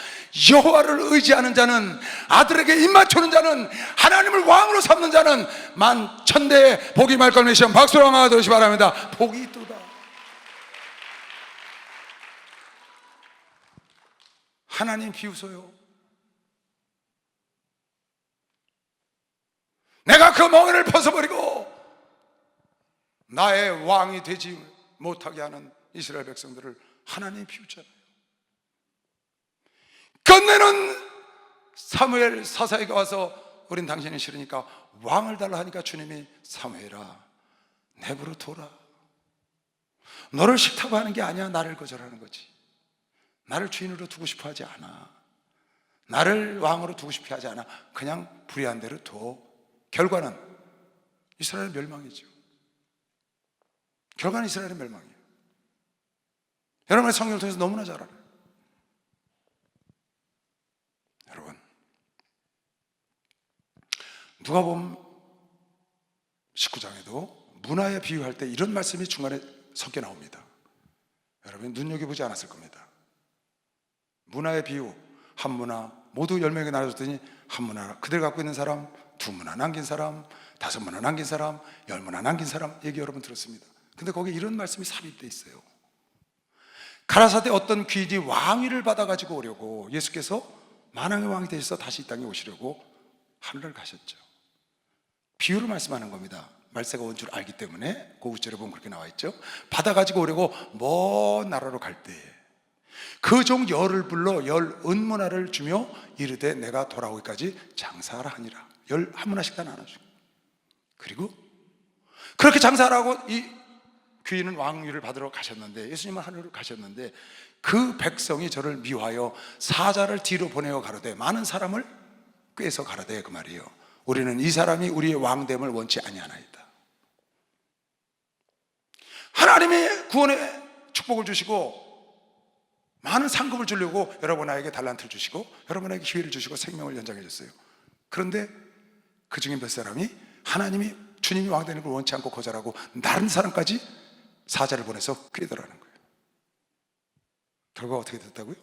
여호와를 의지하는 자는, 아들에게 입맞추는 자는, 하나님을 왕으로 삼는 자는 만천대의 복이 말 것을 시험 박수로 하나 들으시 바랍니다. 복이 있도다. 하나님 비웃어요. 내가 그 멍에를 벗어버리고 나의 왕이 되지 못하게 하는 이스라엘 백성들을 하나님이 비웃잖아요. 끝내는 사무엘 사사에게 와서 우린 당신이 싫으니까 왕을 달라 하니까 주님이 사무엘아, 내버려 둬라. 너를 싫다고 하는 게 아니야. 나를 거절하는 거지. 나를 주인으로 두고 싶어 하지 않아. 나를 왕으로 두고 싶어 하지 않아. 그냥 불의한 대로 둬. 결과는 이스라엘 멸망이죠. 결과는 이스라엘의 멸망이에요. 여러분의 성경을 통해서 너무나 잘 알아요. 여러분, 누가복음 19장에도 문화에 비유할 때 이런 말씀이 중간에 섞여 나옵니다. 여러분 눈여겨보지 않았을 겁니다. 문화의 비유, 한 문화 모두 10명에게 나눠줬더니 한 문화 그들 갖고 있는 사람, 2문화 남긴 사람, 5문화 남긴 사람, 10문화 남긴 사람 얘기 여러분 들었습니다. 근데 거기에 이런 말씀이 삽입되어 있어요. 가라사대 어떤 귀인이 왕위를 받아가지고 오려고, 예수께서 만왕의 왕이 되셔서 다시 이 땅에 오시려고 하늘을 가셨죠. 비유를 말씀하는 겁니다. 말세가 온 줄 알기 때문에 고구절에 보면 그렇게 나와 있죠. 받아가지고 오려고 먼 나라로 갈 때 그 종 열을 불러 10은문화를 주며 이르되 내가 돌아오기까지 장사하라 하니라. 11문화씩 다 나눠주고, 그리고 그렇게 장사하라고 이 귀인은 왕위를 받으러 가셨는데, 예수님은 하늘로 가셨는데 그 백성이 저를 미워하여 사자를 뒤로 보내어 가로되 많은 사람을 꿰서 가로되, 그 말이에요. 우리는 이 사람이 우리의 왕됨을 원치 아니하나이다. 하나님이 구원의 축복을 주시고 많은 상급을 주려고 여러분에게 달란트를 주시고 여러분에게 기회를 주시고 생명을 연장해 줬어요. 그런데 그 중에 몇 사람이 하나님이 주님이 왕 되는 걸 원치 않고 거절하고 다른 사람까지 사자를 보내서 꿰더라는 거예요. 결과가 어떻게 됐다고요?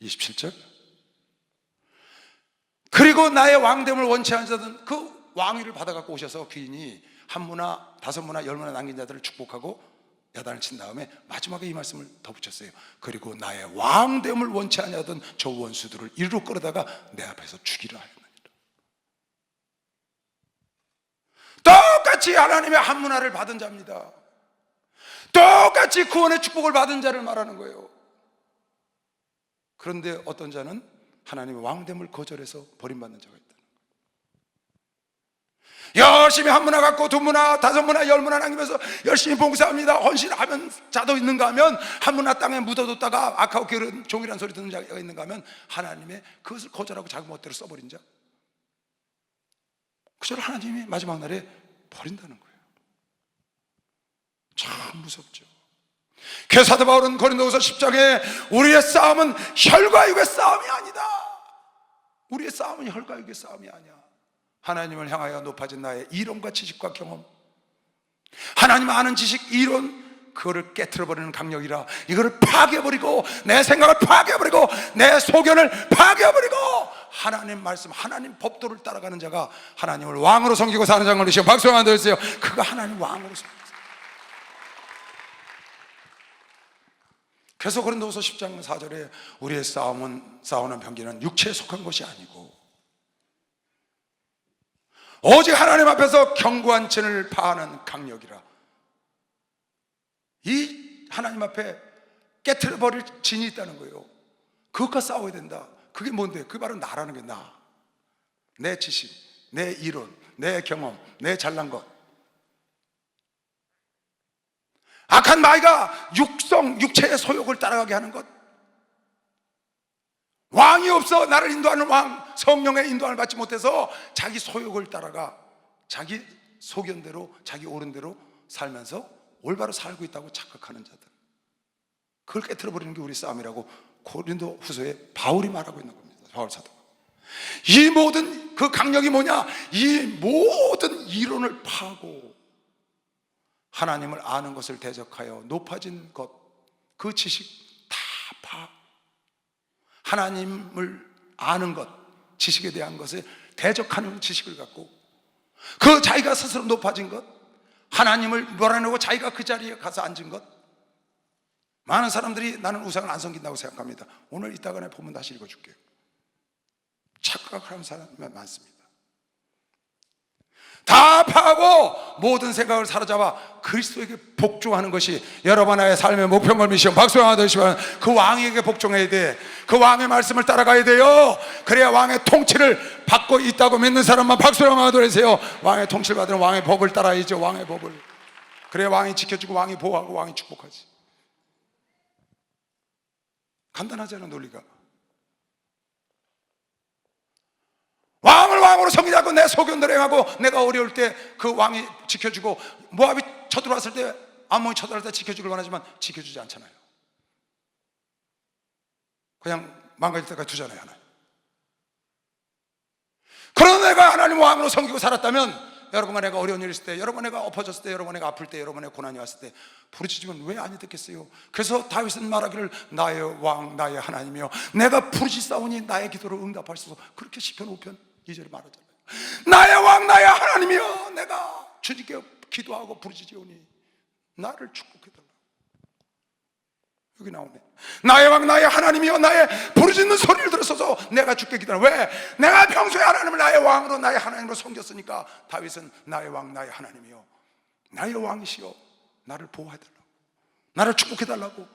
27절. 그리고 나의 왕됨을 원치 않은 자들은 그 왕위를 받아갖고 오셔서 귀인이 1문화, 5문화, 10문화 남긴 자들을 축복하고 야단을 친 다음에 마지막에 이 말씀을 덧붙였어요. 그리고 나의 왕됨을 원치 아니하던 저 원수들을 이리로 끌어다가 내 앞에서 죽이라 하였느니라. 똑같이 하나님의 1문화를 받은 자입니다. 똑같이 구원의 축복을 받은 자를 말하는 거예요. 그런데 어떤 자는 하나님의 왕됨을 거절해서 버림받는 자가 있다. 열심히 1문화 갖고 2문화, 5문화, 10문화 남기면서 열심히 봉사합니다, 헌신하면 자도 있는가 하면 1문화 땅에 묻어뒀다가 악하고 게으른 종이란 소리 듣는 자가 있는가 하면 하나님의 그것을 거절하고 자기 멋대로 써버린 자, 그저를 하나님이 마지막 날에 버린다는 거예요. 참 무섭죠. 그래서 사도 바울은 고린도후서 10장에 우리의 싸움은 혈과 육의 싸움이 아니다. 우리의 싸움은 혈과 육의 싸움이 아니야. 하나님을 향하여 높아진 나의 이론과 지식과 경험, 하나님 아는 지식, 이론, 그거를 깨트려버리는 강력이라 이거를 파괴해버리고 내 생각을 파괴해버리고 내 소견을 파괴해버리고 하나님 말씀, 하나님 법도를 따라가는 자가 하나님을 왕으로 섬기고 사는 자를 보시고 박수 한번 드리세요. 그가 하나님 왕으로 섬깁니다. 그래서 고린도후서 10장 4절에 우리의 싸우는 병기는 육체에 속한 것이 아니고 오직 하나님 앞에서 견고한 진을 파하는 강력이라. 이 하나님 앞에 깨트려버릴 진이 있다는 거예요. 그것과 싸워야 된다. 그게 뭔데? 그게 바로 나라는 게 나. 내 지식, 내 이론, 내 경험, 내 잘난 것. 악한 마귀가 육체의 소욕을 따라가게 하는 것. 왕이 없어 나를 인도하는 왕, 성령의 인도함을 받지 못해서 자기 소욕을 따라가 자기 소견대로 자기 옳은 대로 살면서 올바로 살고 있다고 착각하는 자들, 그걸 깨트려버리는 게 우리 싸움이라고 고린도 후서에 바울이 말하고 있는 겁니다. 바울 사도가. 이 모든 그 강력이 뭐냐? 이 모든 이론을 파고 하나님을 아는 것을 대적하여 높아진 것, 그 지식 다 파, 하나님을 아는 것, 지식에 대한 것에 대적하는 지식을 갖고 그 자기가 스스로 높아진 것, 하나님을 몰아내고 자기가 그 자리에 가서 앉은 것. 많은 사람들이 나는 우상을 안 섬긴다고 생각합니다. 오늘 이따가 내 본문 다시 읽어줄게요. 착각하는 사람이 많습니다. 다 파고 모든 생각을 사로잡아 그리스도에게 복종하는 것이 여러분 나의 삶의 목표인 걸 믿으시면 박수 한번 드시면 그 왕에게 복종해야 돼. 그 왕의 말씀을 따라가야 돼요. 그래야 왕의 통치를 받고 있다고 믿는 사람만 박수 한번 드리세요. 왕의 통치를 받으면 왕의 법을 따라야죠. 왕의 법을. 그래야 왕이 지켜주고 왕이 보호하고 왕이 축복하지. 간단하잖아, 논리가. 왕을 왕으로 섬기지 않고 내 소견대로 행하고, 내가 어려울 때 그 왕이 지켜주고, 모압이 쳐들어왔을 때, 암몬이 쳐들어왔을 때 지켜주길 원하지만 지켜주지 않잖아요. 그냥 망가질 때까지 두잖아요, 하나님. 그러나 내가 하나님 왕으로 섬기고 살았다면, 여러분과 내가 어려운 일 있을 때, 여러분과 내가 엎어졌을 때, 여러분과 내가 아플 때, 여러분과 내가 고난이 왔을 때 부르짖으면 왜 아니 듣겠어요? 그래서 다윗은 말하기를 나의 왕 나의 하나님이여 내가 부르짖사오니 나의 기도를 응답하시소서. 그렇게 시편 5편 2절에 말하잖아요. 나의 왕 나의 하나님이여 내가 주님께 기도하고 부르짖으오니 나를 축복해달라. 여기 나오네. 나의 왕 나의 하나님이여 나의 부르짖는 소리를 들으소서. 내가 주께 기도하라. 왜? 내가 평소에 하나님을 나의 왕으로 나의 하나님으로 섬겼으니까 다윗은 나의 왕 나의 하나님이여 나의 왕이시여 나를 보호해달라고, 나를 축복해달라고,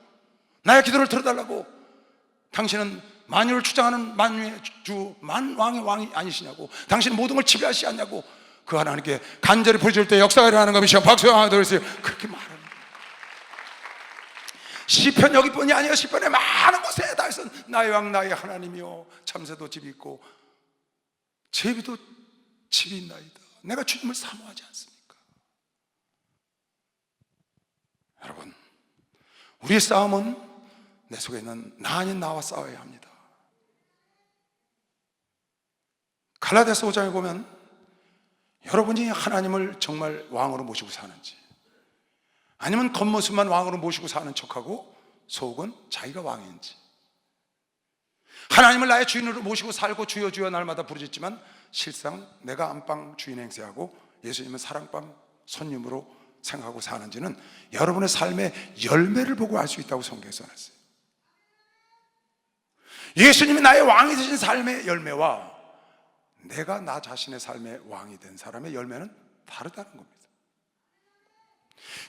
나의 기도를 들어달라고. 당신은 만유를 주장하는 만유의 주 만왕의 왕이 아니시냐고, 당신은 모든 걸 지배하시지 않냐고 그 하나님께 간절히 부르짖을 때 역사가 일어나는 겁니다. 박수 한번 들으세요. 그렇게 말합니다. 시편 여기뿐이 아니라 시편의 많은 곳에 다윗은 나의 왕 나의 하나님이여 참새도 집이 있고 제비도 집이 있나이다. 내가 주님을 사모하지 않습니까? 여러분, 우리의 싸움은 내 속에 있는 나 아닌 나와 싸워야 합니다. 갈라디아서 5장에 보면 여러분이 하나님을 정말 왕으로 모시고 사는지, 아니면 겉모습만 왕으로 모시고 사는 척하고 속은 자기가 왕인지, 하나님을 나의 주인으로 모시고 살고 주여 주여 날마다 부르짖지만 실상 내가 안방 주인 행세하고 예수님은 사랑방 손님으로 생각하고 사는지는 여러분의 삶의 열매를 보고 알 수 있다고 성경에 써놨어요. 예수님이 나의 왕이 되신 삶의 열매와 내가 나 자신의 삶의 왕이 된 사람의 열매는 다르다는 겁니다.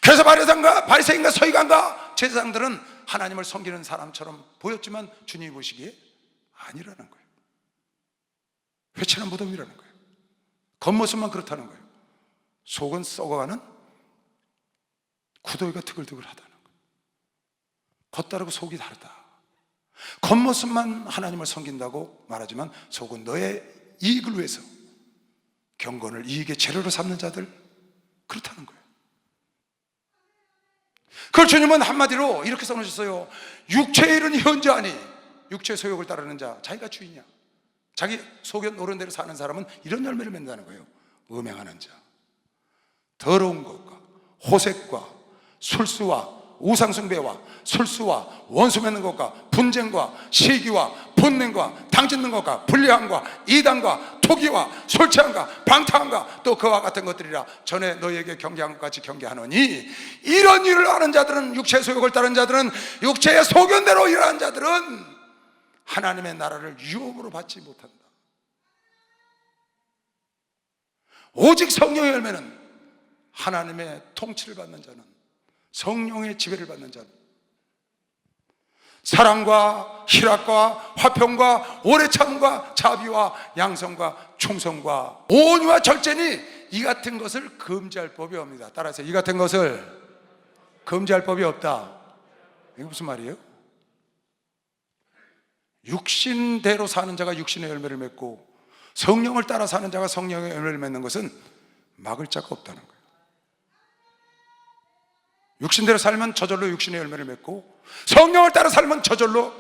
그래서 바리새인과 서기관과 제사장들은 하나님을 섬기는 사람처럼 보였지만 주님이 보시기에 아니라는 거예요. 회칠한 무덤이라는 거예요. 겉모습만 그렇다는 거예요. 속은 썩어가는 구더기가 트글트글하다는 거예요. 겉다르고 속이 다르다. 겉모습만 하나님을 섬긴다고 말하지만 속은 너의 이익을 위해서 경건을 이익의 재료로 삼는 자들, 그렇다는 거예요. 그걸 주님은 한마디로 이렇게 써놓으셨어요. 육체의 일은 현저하니 육체의 소욕을 따르는 자 자기가 주인이야. 자기 소견 노른 대로 사는 사람은 이런 열매를 맺는다는 거예요. 음행하는 자, 더러운 것과 호색과 술수와 우상숭배와 술수와 원수 맺는 것과 분쟁과 시기와 분냉과 당짓는 것과 불리함과 이단과 토기와 술취함과 방탕함과 또 그와 같은 것들이라 전에 너희에게 경계한 것 같이 경계하노니 이런 일을 하는 자들은, 육체의 소욕을 따르는 자들은, 육체의 소견대로 일하는 자들은 하나님의 나라를 유업으로 받지 못한다. 오직 성령의 열매는 하나님의 통치를 받는 자는, 성령의 지배를 받는 자는 사랑과 희락과 화평과 오래 참음과 자비와 양성과 충성과 온유와 절제니 이 같은 것을 금지할 법이 없습니다. 따라서 이 같은 것을 금지할 법이 없다. 이게 무슨 말이에요? 육신대로 사는 자가 육신의 열매를 맺고 성령을 따라 사는 자가 성령의 열매를 맺는 것은 막을 자가 없다는 거예요. 육신대로 살면 저절로 육신의 열매를 맺고 성령을 따라 살면 저절로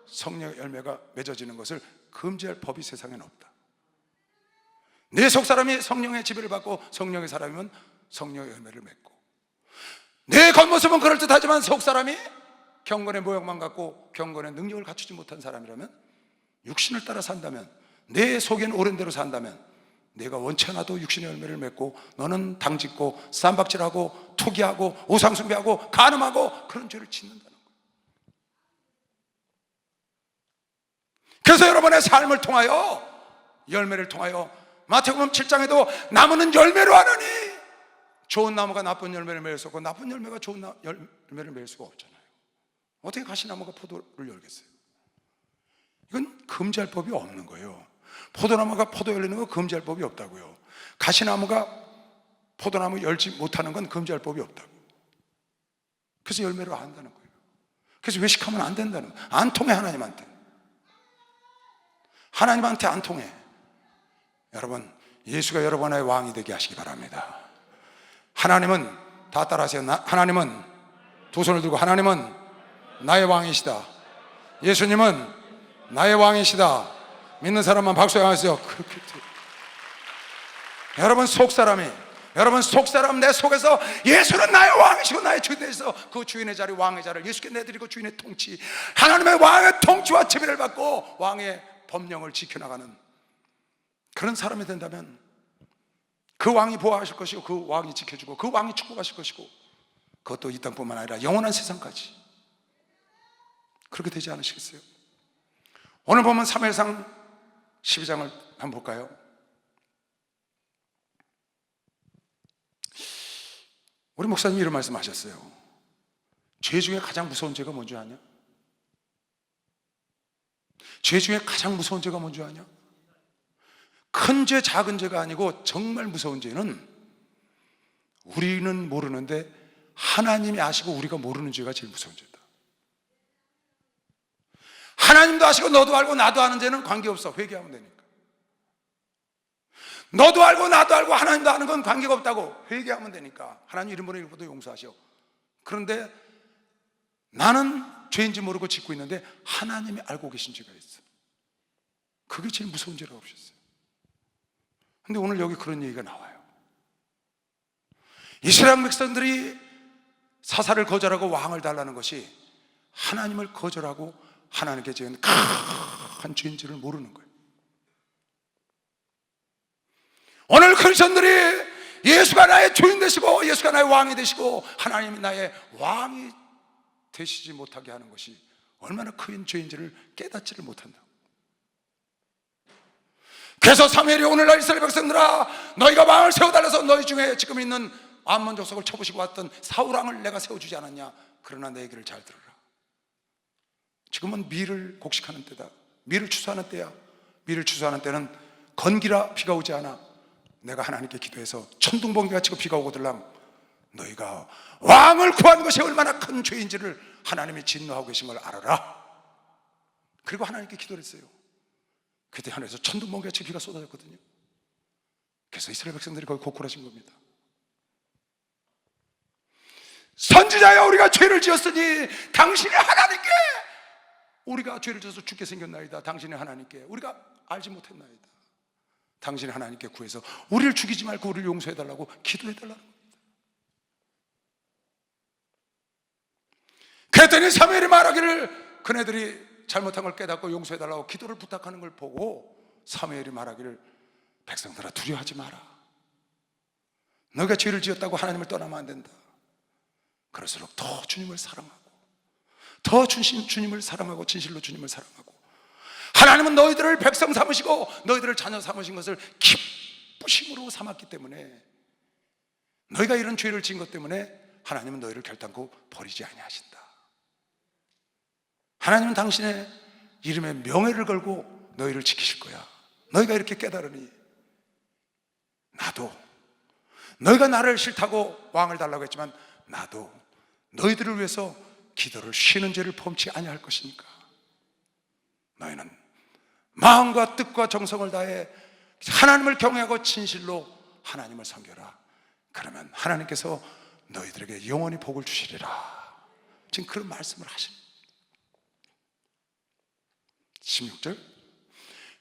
성령의 열매가 맺어지는 것을 금지할 법이 세상에는 없다. 내 속사람이 성령의 지배를 받고 성령의 사람이면 성령의 열매를 맺고, 내 겉모습은 그럴듯하지만 속사람이 경건의 모양만 갖고 경건의 능력을 갖추지 못한 사람이라면, 육신을 따라 산다면, 내 속에는 옳은 대로 산다면 내가 원치 않아도 육신의 열매를 맺고 너는 당짓고 쌈박질하고 투기하고 우상숭배하고 간음하고 그런 죄를 짓는다는 거예요. 그래서 여러분의 삶을 통하여, 열매를 통하여 마태복음 7장에도 나무는 열매로 하느니 좋은 나무가 나쁜 열매를 맺을 수 없고 나쁜 열매가 좋은 열매를 맺을 수가 없잖아요. 어떻게 가시나무가 포도를 열겠어요? 이건 금지할 법이 없는 거예요. 포도나무가 포도 열리는 거 금지할 법이 없다고요. 가시나무가 포도나무 열지 못하는 건 금지할 법이 없다고. 그래서 열매로 한다는 거예요. 그래서 외식하면 안 된다는 거예요. 안 통해. 하나님한테 안 통해. 여러분, 예수가 여러분의 왕이 되게 하시기 바랍니다. 하나님은, 다 따라하세요. 하나님은, 두 손을 들고, 하나님은 나의 왕이시다. 예수님은 나의 왕이시다. 믿는 사람만 박수 하세요. 그렇게 여러분 속사람 내 속에서 예수는 나의 왕이시고 나의 주인에서 그 주인의 자리, 왕의 자리를 예수께 내드리고 주인의 통치, 하나님의 왕의 통치와 지배를 받고 왕의 법령을 지켜나가는 그런 사람이 된다면 그 왕이 보호하실 것이고 그 왕이 지켜주고 그 왕이 축복하실 것이고, 그것도 이 땅뿐만 아니라 영원한 세상까지 그렇게 되지 않으시겠어요? 오늘 보면 사무엘상 12장을 한번 볼까요? 우리 목사님이 이런 말씀 하셨어요. 죄 중에 가장 무서운 죄가 뭔지 아냐? 죄 중에 가장 무서운 죄가 뭔지 아냐? 큰 죄, 작은 죄가 아니고 정말 무서운 죄는 우리는 모르는데 하나님이 아시고 우리가 모르는 죄가 제일 무서운 죄다. 하나님도 아시고 너도 알고 나도 아는 죄는 관계없어. 회개하면 되니까. 너도 알고 나도 알고 하나님도 아는 건 관계가 없다고. 회개하면 되니까. 하나님 이름으로 일부도 용서하셔. 그런데 나는 죄인지 모르고 짓고 있는데 하나님이 알고 계신 죄가 있어. 그게 제일 무서운 죄라고 그러셨어요. 근데 오늘 여기 그런 얘기가 나와요. 이스라엘 백성들이 사사를 거절하고 왕을 달라는 것이 하나님을 거절하고 하나님께 지은 큰 죄인지를 모르는 거예요. 오늘 크리스천들이 예수가 나의 주인 되시고 예수가 나의 왕이 되시고 하나님이 나의 왕이 되시지 못하게 하는 것이 얼마나 큰 죄인지를 깨닫지를 못한다. 그래서 사무엘이 오늘날 이스라엘 백성들아, 너희가 왕을 세워달라서 너희 중에 지금 있는 암몬 족속을 쳐부시고 왔던 사울왕을 내가 세워주지 않았냐? 그러나 내 얘기를 잘 들어라. 지금은 밀을 곡식하는 때다. 밀을 추수하는 때야. 밀을 추수하는 때는 건기라 비가 오지 않아. 내가 하나님께 기도해서 천둥번개가 치고 비가 오거들랑 너희가 왕을 구한 것이 얼마나 큰 죄인지를 하나님이 진노하고 계신 걸 알아라. 그리고 하나님께 기도를 했어요. 그때 하늘에서 천둥번개가 치고 비가 쏟아졌거든요. 그래서 이스라엘 백성들이 거기 고꾸라진 겁니다. 선지자여, 우리가 죄를 지었으니 당신이 하나님께, 우리가 죄를 지어서 죽게 생겼나이다. 당신이 하나님께 우리가 알지 못했나이다. 당신이 하나님께 구해서 우리를 죽이지 말고 우리를 용서해달라고 기도해달라는 겁니다. 그랬더니 사무엘이 말하기를, 그네들이 잘못한 걸 깨닫고 용서해달라고 기도를 부탁하는 걸 보고 사무엘이 말하기를, 백성들아 두려워하지 마라. 너희가 죄를 지었다고 하나님을 떠나면 안 된다. 그럴수록 더 주님을 사랑하고 더 주님을 사랑하고 진실로 주님을 사랑하고, 하나님은 너희들을 백성 삼으시고 너희들을 자녀 삼으신 것을 기쁘심으로 삼았기 때문에, 너희가 이런 죄를 지은 것 때문에 하나님은 너희를 결단코 버리지 아니하신다. 하나님은 당신의 이름에 명예를 걸고 너희를 지키실 거야. 너희가 이렇게 깨달으니 나도, 너희가 나를 싫다고 왕을 달라고 했지만 나도 너희들을 위해서 기도를 쉬는 죄를 범치 아니할 것이니까 너희는 마음과 뜻과 정성을 다해 하나님을 경외하고 진실로 하나님을 섬겨라. 그러면 하나님께서 너희들에게 영원히 복을 주시리라. 지금 그런 말씀을 하십니다. 16절,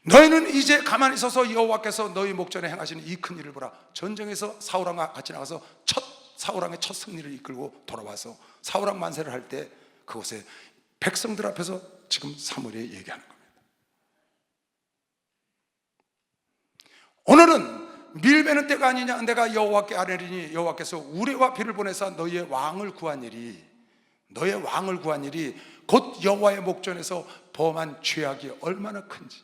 너희는 이제 가만히 있어서 여호와께서 너희 목전에 행하시는 이 큰 일을 보라. 전쟁에서 사울왕과 같이 나가서 사울왕의 첫 승리를 이끌고 돌아와서 사울왕 만세를 할 때 그곳에 백성들 앞에서 지금 사무엘이 얘기하는 겁니다. 오늘은 밀매는 때가 아니냐, 내가 여호와께 아뢰리니 여호와께서 우레와 비를 보내사 너희의 왕을 구한 일이, 너의 왕을 구한 일이 곧 여호와의 목전에서 범한 죄악이 얼마나 큰지.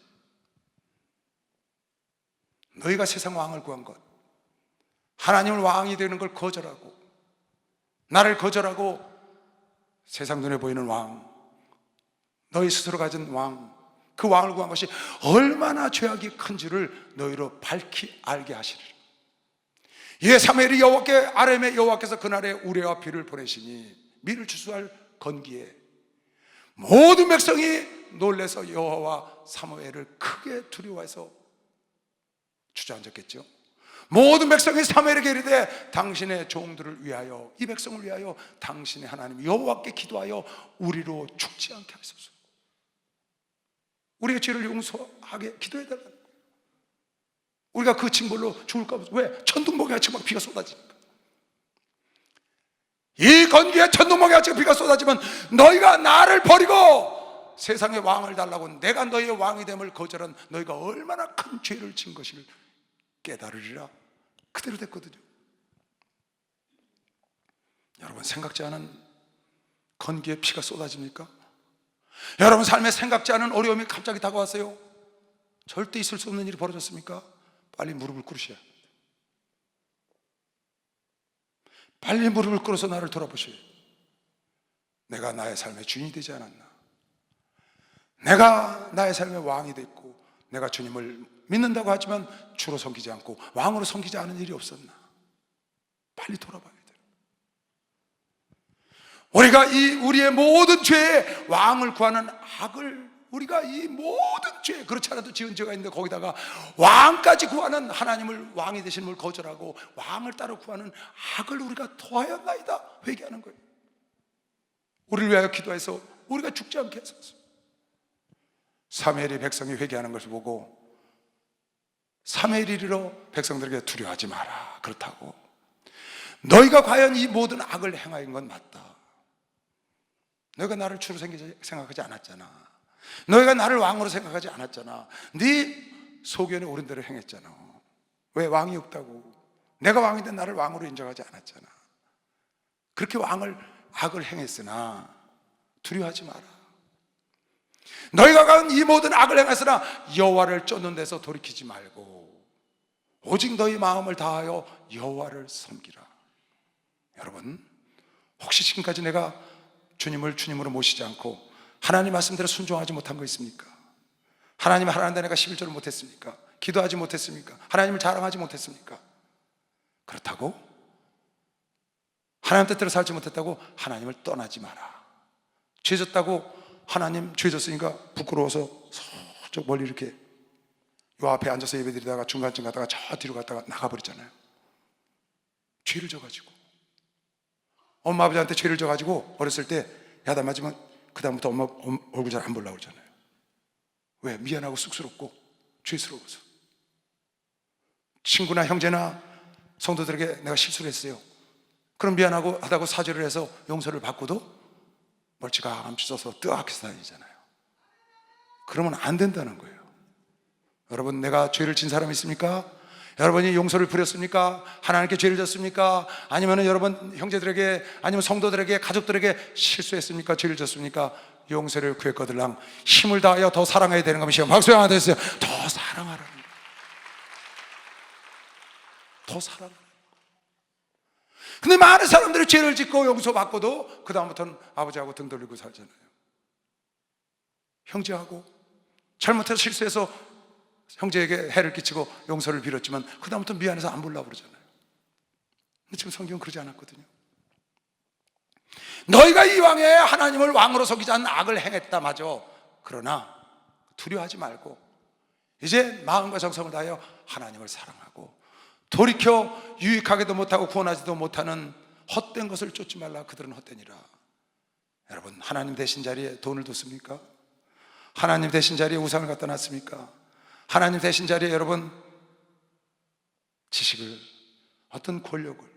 너희가 세상 왕을 구한 것, 하나님을 왕이 되는 걸 거절하고 나를 거절하고 세상 눈에 보이는 왕, 너희 스스로 가진 왕, 그 왕을 구한 것이 얼마나 죄악이 큰지를 너희로 밝히 알게 하시리라. 이에 사무엘이 여호와께 아뢰매 여호와께서 그날에 우레와 비를 보내시니 밀을 추수할 건기에 모든 백성이 놀라서 여호와와 사무엘을 크게 두려워해서 주저앉았겠죠. 모든 백성이 사무엘에게 이르되 당신의 종들을 위하여, 이 백성을 위하여 당신의 하나님 여호와께 기도하여 우리로 죽지 않게 하소서. 우리의 죄를 용서하게 기도해달라는 거예요. 우리가 그 징벌로 죽을까 봐. 왜? 천둥번개 같이 막 비가 쏟아지니까. 이 건기에 천둥번개 같이 비가 쏟아지면 너희가 나를 버리고 세상의 왕을 달라고 내가 너희의 왕이 됨을 거절한 너희가 얼마나 큰 죄를 진 것을 깨달으리라. 그대로 됐거든요. 여러분, 생각지 않은 건기에 피가 쏟아집니까? 여러분 삶에 생각지 않은 어려움이 갑자기 다가왔어요. 절대 있을 수 없는 일이 벌어졌습니까? 빨리 무릎을 꿇으셔야 합니다. 빨리 무릎을 꿇어서 나를 돌아보셔야 합니다. 내가 나의 삶의 주인이 되지 않았나? 내가 나의 삶의 왕이 됐고 내가 주님을 믿는다고 하지만 주로 섬기지 않고 왕으로 섬기지 않은 일이 없었나? 빨리 돌아봐야 돼요. 우리가 우리의 모든 죄에 왕을 구하는 악을, 우리가 이 모든 죄, 그렇지 않아도 지은 죄가 있는데 거기다가 왕까지 구하는, 하나님을 왕이 되신 분을 거절하고 왕을 따로 구하는 악을 우리가 더하였나이다 회개하는 거예요. 우리를 위하여 기도해서 우리가 죽지 않게 하소서. 사무엘이 백성이 회개하는 것을 보고 사무엘이 이르러 백성들에게 두려워하지 마라. 그렇다고 너희가 과연 이 모든 악을 행하인 건 맞다. 너희가 나를 주로 생각하지 않았잖아. 너희가 나를 왕으로 생각하지 않았잖아. 네 소견에 옳은 대로 행했잖아. 왜? 왕이 없다고. 내가 왕인데 나를 왕으로 인정하지 않았잖아. 그렇게 악을 행했으나 두려워하지 마라. 너희가 간 이 모든 악을 행했으나 여호와를 쫓는 데서 돌이키지 말고 오직 너희 마음을 다하여 여호와를 섬기라. 여러분, 혹시 지금까지 내가 주님을 주님으로 모시지 않고 하나님 말씀대로 순종하지 못한 거 있습니까? 하나님을 하나님께 내가 11조를 못했습니까? 기도하지 못했습니까? 하나님을 자랑하지 못했습니까? 그렇다고 하나님 뜻대로 살지 못했다고 하나님을 떠나지 마라. 죄졌다고 하나님 죄졌으니까 부끄러워서 저쪽 멀리 이렇게 요 앞에 앉아서 예배드리다가 중간쯤 갔다가 저 뒤로 갔다가 나가버리잖아요. 죄를 져가지고 엄마 아버지한테 죄를 져가지고 어렸을 때 야단 맞으면 그 다음부터 엄마 얼굴 잘 안 보려고 그러잖아요. 왜? 미안하고 쑥스럽고 죄스러워서. 친구나 형제나 성도들에게 내가 실수를 했어요. 그럼 미안하고 하다고 사죄를 해서 용서를 받고도 멀찌감치 써서 뜨악해서 다니잖아요. 그러면 안 된다는 거예요. 여러분, 내가 죄를 진 사람이 있습니까? 여러분이 용서를 부렸습니까? 하나님께 죄를 졌습니까? 아니면 여러분 형제들에게, 아니면 성도들에게, 가족들에게 실수했습니까? 죄를 졌습니까? 용서를 구했거들랑 힘을 다하여 더 사랑해야 되는 겁니다. 박수 하나 더 했어요. 더 사랑하라는 거예요. 더 사랑하라는 거예요. 근데 많은 사람들이 죄를 짓고 용서받고도 그 다음부터는 아버지하고 등 돌리고 살잖아요. 형제하고 잘못해서 실수해서 형제에게 해를 끼치고 용서를 빌었지만 그 다음부터 미안해서 안 보려고 그러잖아요. 근데 지금 성경은 그러지 않았거든요. 너희가 이왕에 하나님을 왕으로 섬기지 않는 악을 행했다 맞아. 그러나 두려워하지 말고 이제 마음과 정성을 다하여 하나님을 사랑하고 돌이켜 유익하게도 못하고 구원하지도 못하는 헛된 것을 쫓지 말라. 그들은 헛되니라. 여러분, 하나님 되신 자리에 돈을 뒀습니까? 하나님 되신 자리에 우상을 갖다 놨습니까? 하나님 되신 자리에 여러분 지식을, 어떤 권력을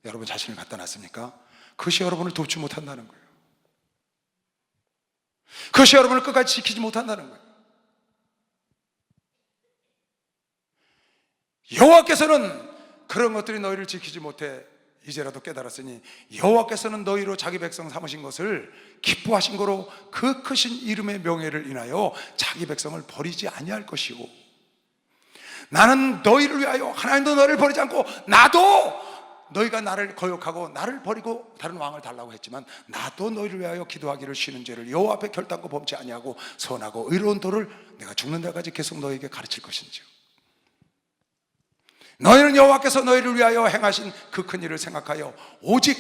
여러분 자신을 갖다 놨습니까? 그것이 여러분을 돕지 못한다는 거예요. 그것이 여러분을 끝까지 지키지 못한다는 거예요. 여호와께서는 그런 것들이 너희를 지키지 못해 이제라도 깨달았으니 여호와께서는 너희로 자기 백성 삼으신 것을 기뻐하신 거로 그 크신 이름의 명예를 인하여 자기 백성을 버리지 아니할 것이오. 나는 너희를 위하여, 하나님도 너희를 버리지 않고 나도 너희가 나를 거역하고 나를 버리고 다른 왕을 달라고 했지만 나도 너희를 위하여 기도하기를 쉬는 죄를 여호와 앞에 결단코 범치 아니하고 선하고 의로운 도를 내가 죽는 데까지 계속 너희에게 가르칠 것인지요. 너희는 여호와께서 너희를 위하여 행하신 그 큰 일을 생각하여 오직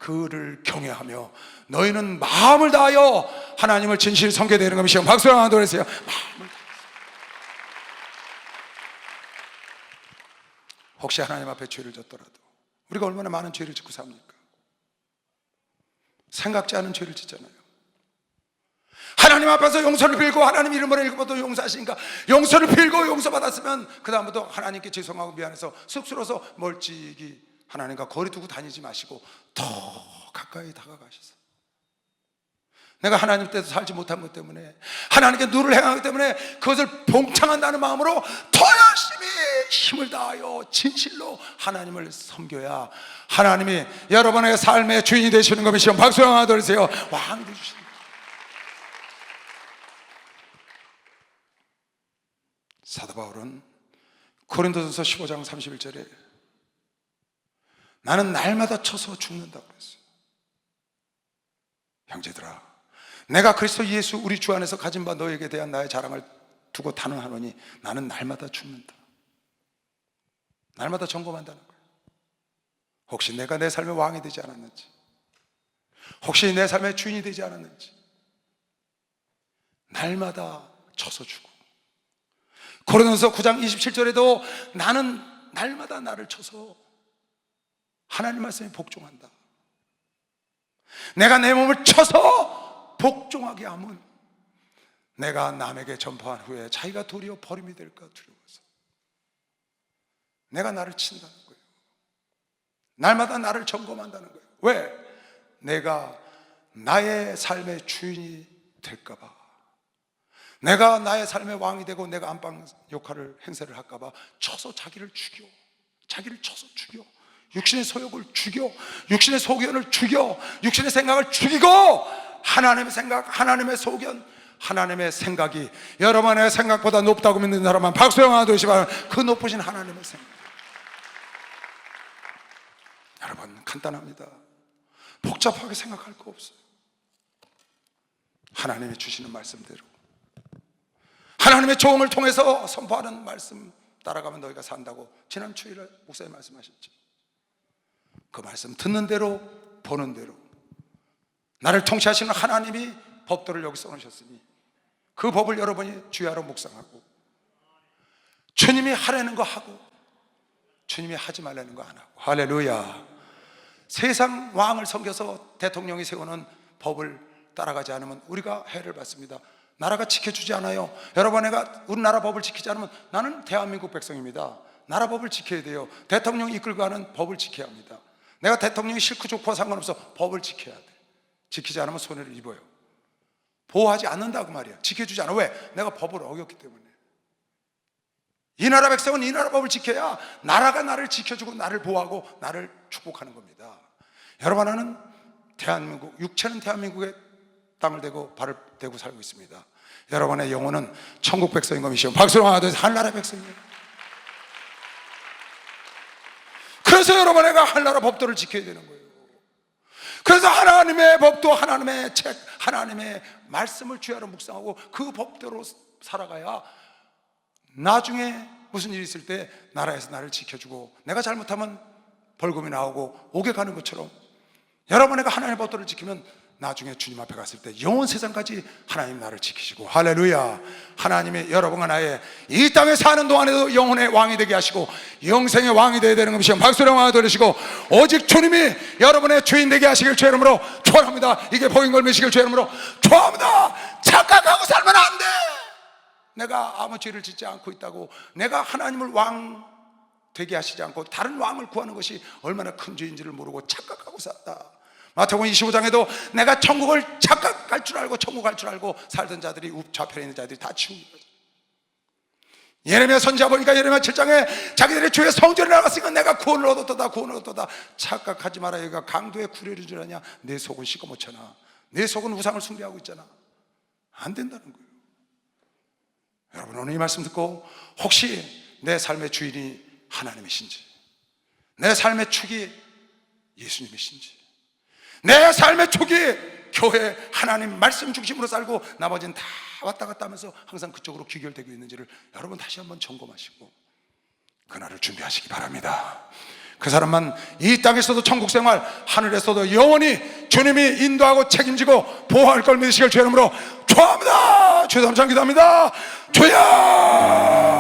그를 경외하며 너희는 마음을 다하여 하나님을 진실 섬겨되는 것이 박수를 한번 보내세요. 마음을 다하여. 혹시 하나님 앞에 죄를 졌더라도 우리가 얼마나 많은 죄를 짓고 삽니까? 생각지 않은 죄를 짓잖아요. 하나님 앞에서 용서를 빌고 하나님 이름으로 읽어도 용서하시니까 용서를 빌고 용서받았으면 그 다음부터 하나님께 죄송하고 미안해서 쑥스러워서 멀찍이 하나님과 거리 두고 다니지 마시고 더 가까이 다가가셔서 내가 하나님 때도 살지 못한 것 때문에 하나님께 누를 행하기 때문에 그것을 봉창한다는 마음으로 더 열심히 힘을 다하여 진실로 하나님을 섬겨야 하나님이 여러분의 삶의 주인이 되시는 것이시오. 박수 한번 드리세요. 왕이 되주시는 사도 바울은 고린도전서 15장 31절에 나는 날마다 쳐서 죽는다고 그랬어요. 형제들아, 내가 그리스도 예수 우리 주 안에서 가진 바 너에게 대한 나의 자랑을 두고 단언하노니 나는 날마다 죽는다. 날마다 점검한다는 거예요. 혹시 내가 내 삶의 왕이 되지 않았는지, 혹시 내 삶의 주인이 되지 않았는지, 날마다 쳐서 죽고, 고린도전서 9장 27절에도 나는 날마다 나를 쳐서 하나님 말씀에 복종한다. 내가 내 몸을 쳐서 복종하게 하면 내가 남에게 전파한 후에 자기가 도리어 버림이 될까 두려워서 내가 나를 친다는 거예요. 날마다 나를 점검한다는 거예요. 왜? 내가 나의 삶의 주인이 될까 봐, 내가 나의 삶의 왕이 되고 내가 안방 역할을 행세를 할까 봐 쳐서 자기를 죽여, 자기를 쳐서 죽여, 육신의 소욕을 죽여, 육신의 소견을 죽여, 육신의 생각을 죽이고 하나님의 생각, 하나님의 소견, 하나님의 생각이 여러분의 생각보다 높다고 믿는 사람만 박수 한번 드시기 바랍니다. 그 높으신 하나님의 생각. 여러분, 간단합니다. 복잡하게 생각할 거 없어요. 하나님이 주시는 말씀대로, 하나님의 조언을 통해서 선포하는 말씀 따라가면 너희가 산다고 지난 주일에 목사님 말씀하셨죠. 그 말씀 듣는 대로 보는 대로 나를 통치하시는 하나님이 법도를 여기 써놓으셨으니 그 법을 여러분이 주야로 묵상하고 주님이 하라는 거 하고 주님이 하지 말라는 거 안 하고, 할렐루야. 세상 왕을 섬겨서 대통령이 세우는 법을 따라가지 않으면 우리가 해를 받습니다. 나라가 지켜주지 않아요. 여러분, 내가 우리나라 법을 지키지 않으면 나는 대한민국 백성입니다. 나라 법을 지켜야 돼요. 대통령이 이끌고 가는 법을 지켜야 합니다. 내가 대통령이 싫고 좋고 상관없어. 법을 지켜야 돼. 지키지 않으면 손해를 입어요. 보호하지 않는다고 말이야. 지켜주지 않아. 왜? 내가 법을 어겼기 때문에. 이 나라 백성은 이 나라 법을 지켜야 나라가 나를 지켜주고 나를 보호하고 나를 축복하는 겁니다. 여러분, 나는 대한민국, 육체는 대한민국의 땅을 대고 발을 대고 살고 있습니다. 여러분의 영혼은 천국 백성인 것이시오. 박수로 하나 둘 셋. 한나라 백성이에요. 그래서 여러분에게 한나라 법도를 지켜야 되는 거예요. 그래서 하나님의 법도, 하나님의 책, 하나님의 말씀을 주야로 묵상하고 그 법대로 살아가야 나중에 무슨 일이 있을 때 나라에서 나를 지켜주고 내가 잘못하면 벌금이 나오고 옥에 가는 것처럼 여러분에게 하나님의 법도를 지키면 나중에 주님 앞에 갔을 때 영원 세상까지 하나님 나를 지키시고, 할렐루야. 하나님이 여러분과 나의 이 땅에 사는 동안에도 영혼의 왕이 되게 하시고 영생의 왕이 되어야 되는 것이요. 박수로 하나 돌리시고 오직 주님이 여러분의 주인 되게 하시길 주의 이름으로 축원합니다. 이게 복인 걸매시길 주의 이름으로 축원합니다. 착각하고 살면 안 돼. 내가 아무 죄를 짓지 않고 있다고, 내가 하나님을 왕 되게 하시지 않고 다른 왕을 구하는 것이 얼마나 큰 죄인지를 모르고 착각하고 살았다. 마태복음 25장에도 내가 천국을 착각할 줄 알고 천국 갈 줄 알고 살던 자들이 좌편에 있는 자들이 다 치운 거죠. 예레미야 선지자 보니까 예레미야 7장에 자기들이 주의 성전에 나갔으니까 내가 구원을 얻었다, 구원을 얻었다. 착각하지 마라. 여기가 강도의 구례를 줄 아냐. 내 속은 시커멓잖아. 내 속은 우상을 숭배하고 있잖아. 안 된다는 거예요. 여러분, 오늘 이 말씀 듣고 혹시 내 삶의 주인이 하나님이신지, 내 삶의 축이 예수님이신지, 내 삶의 축이 교회 하나님 말씀 중심으로 살고 나머지는 다 왔다 갔다 하면서 항상 그쪽으로 귀결되고 있는지를 여러분 다시 한번 점검하시고 그날을 준비하시기 바랍니다. 그 사람만 이 땅에서도 천국 생활, 하늘에서도 영원히 주님이 인도하고 책임지고 보호할 걸 믿으시길 주의 이름으로 축원합니다. 주여 감사합니다. 주여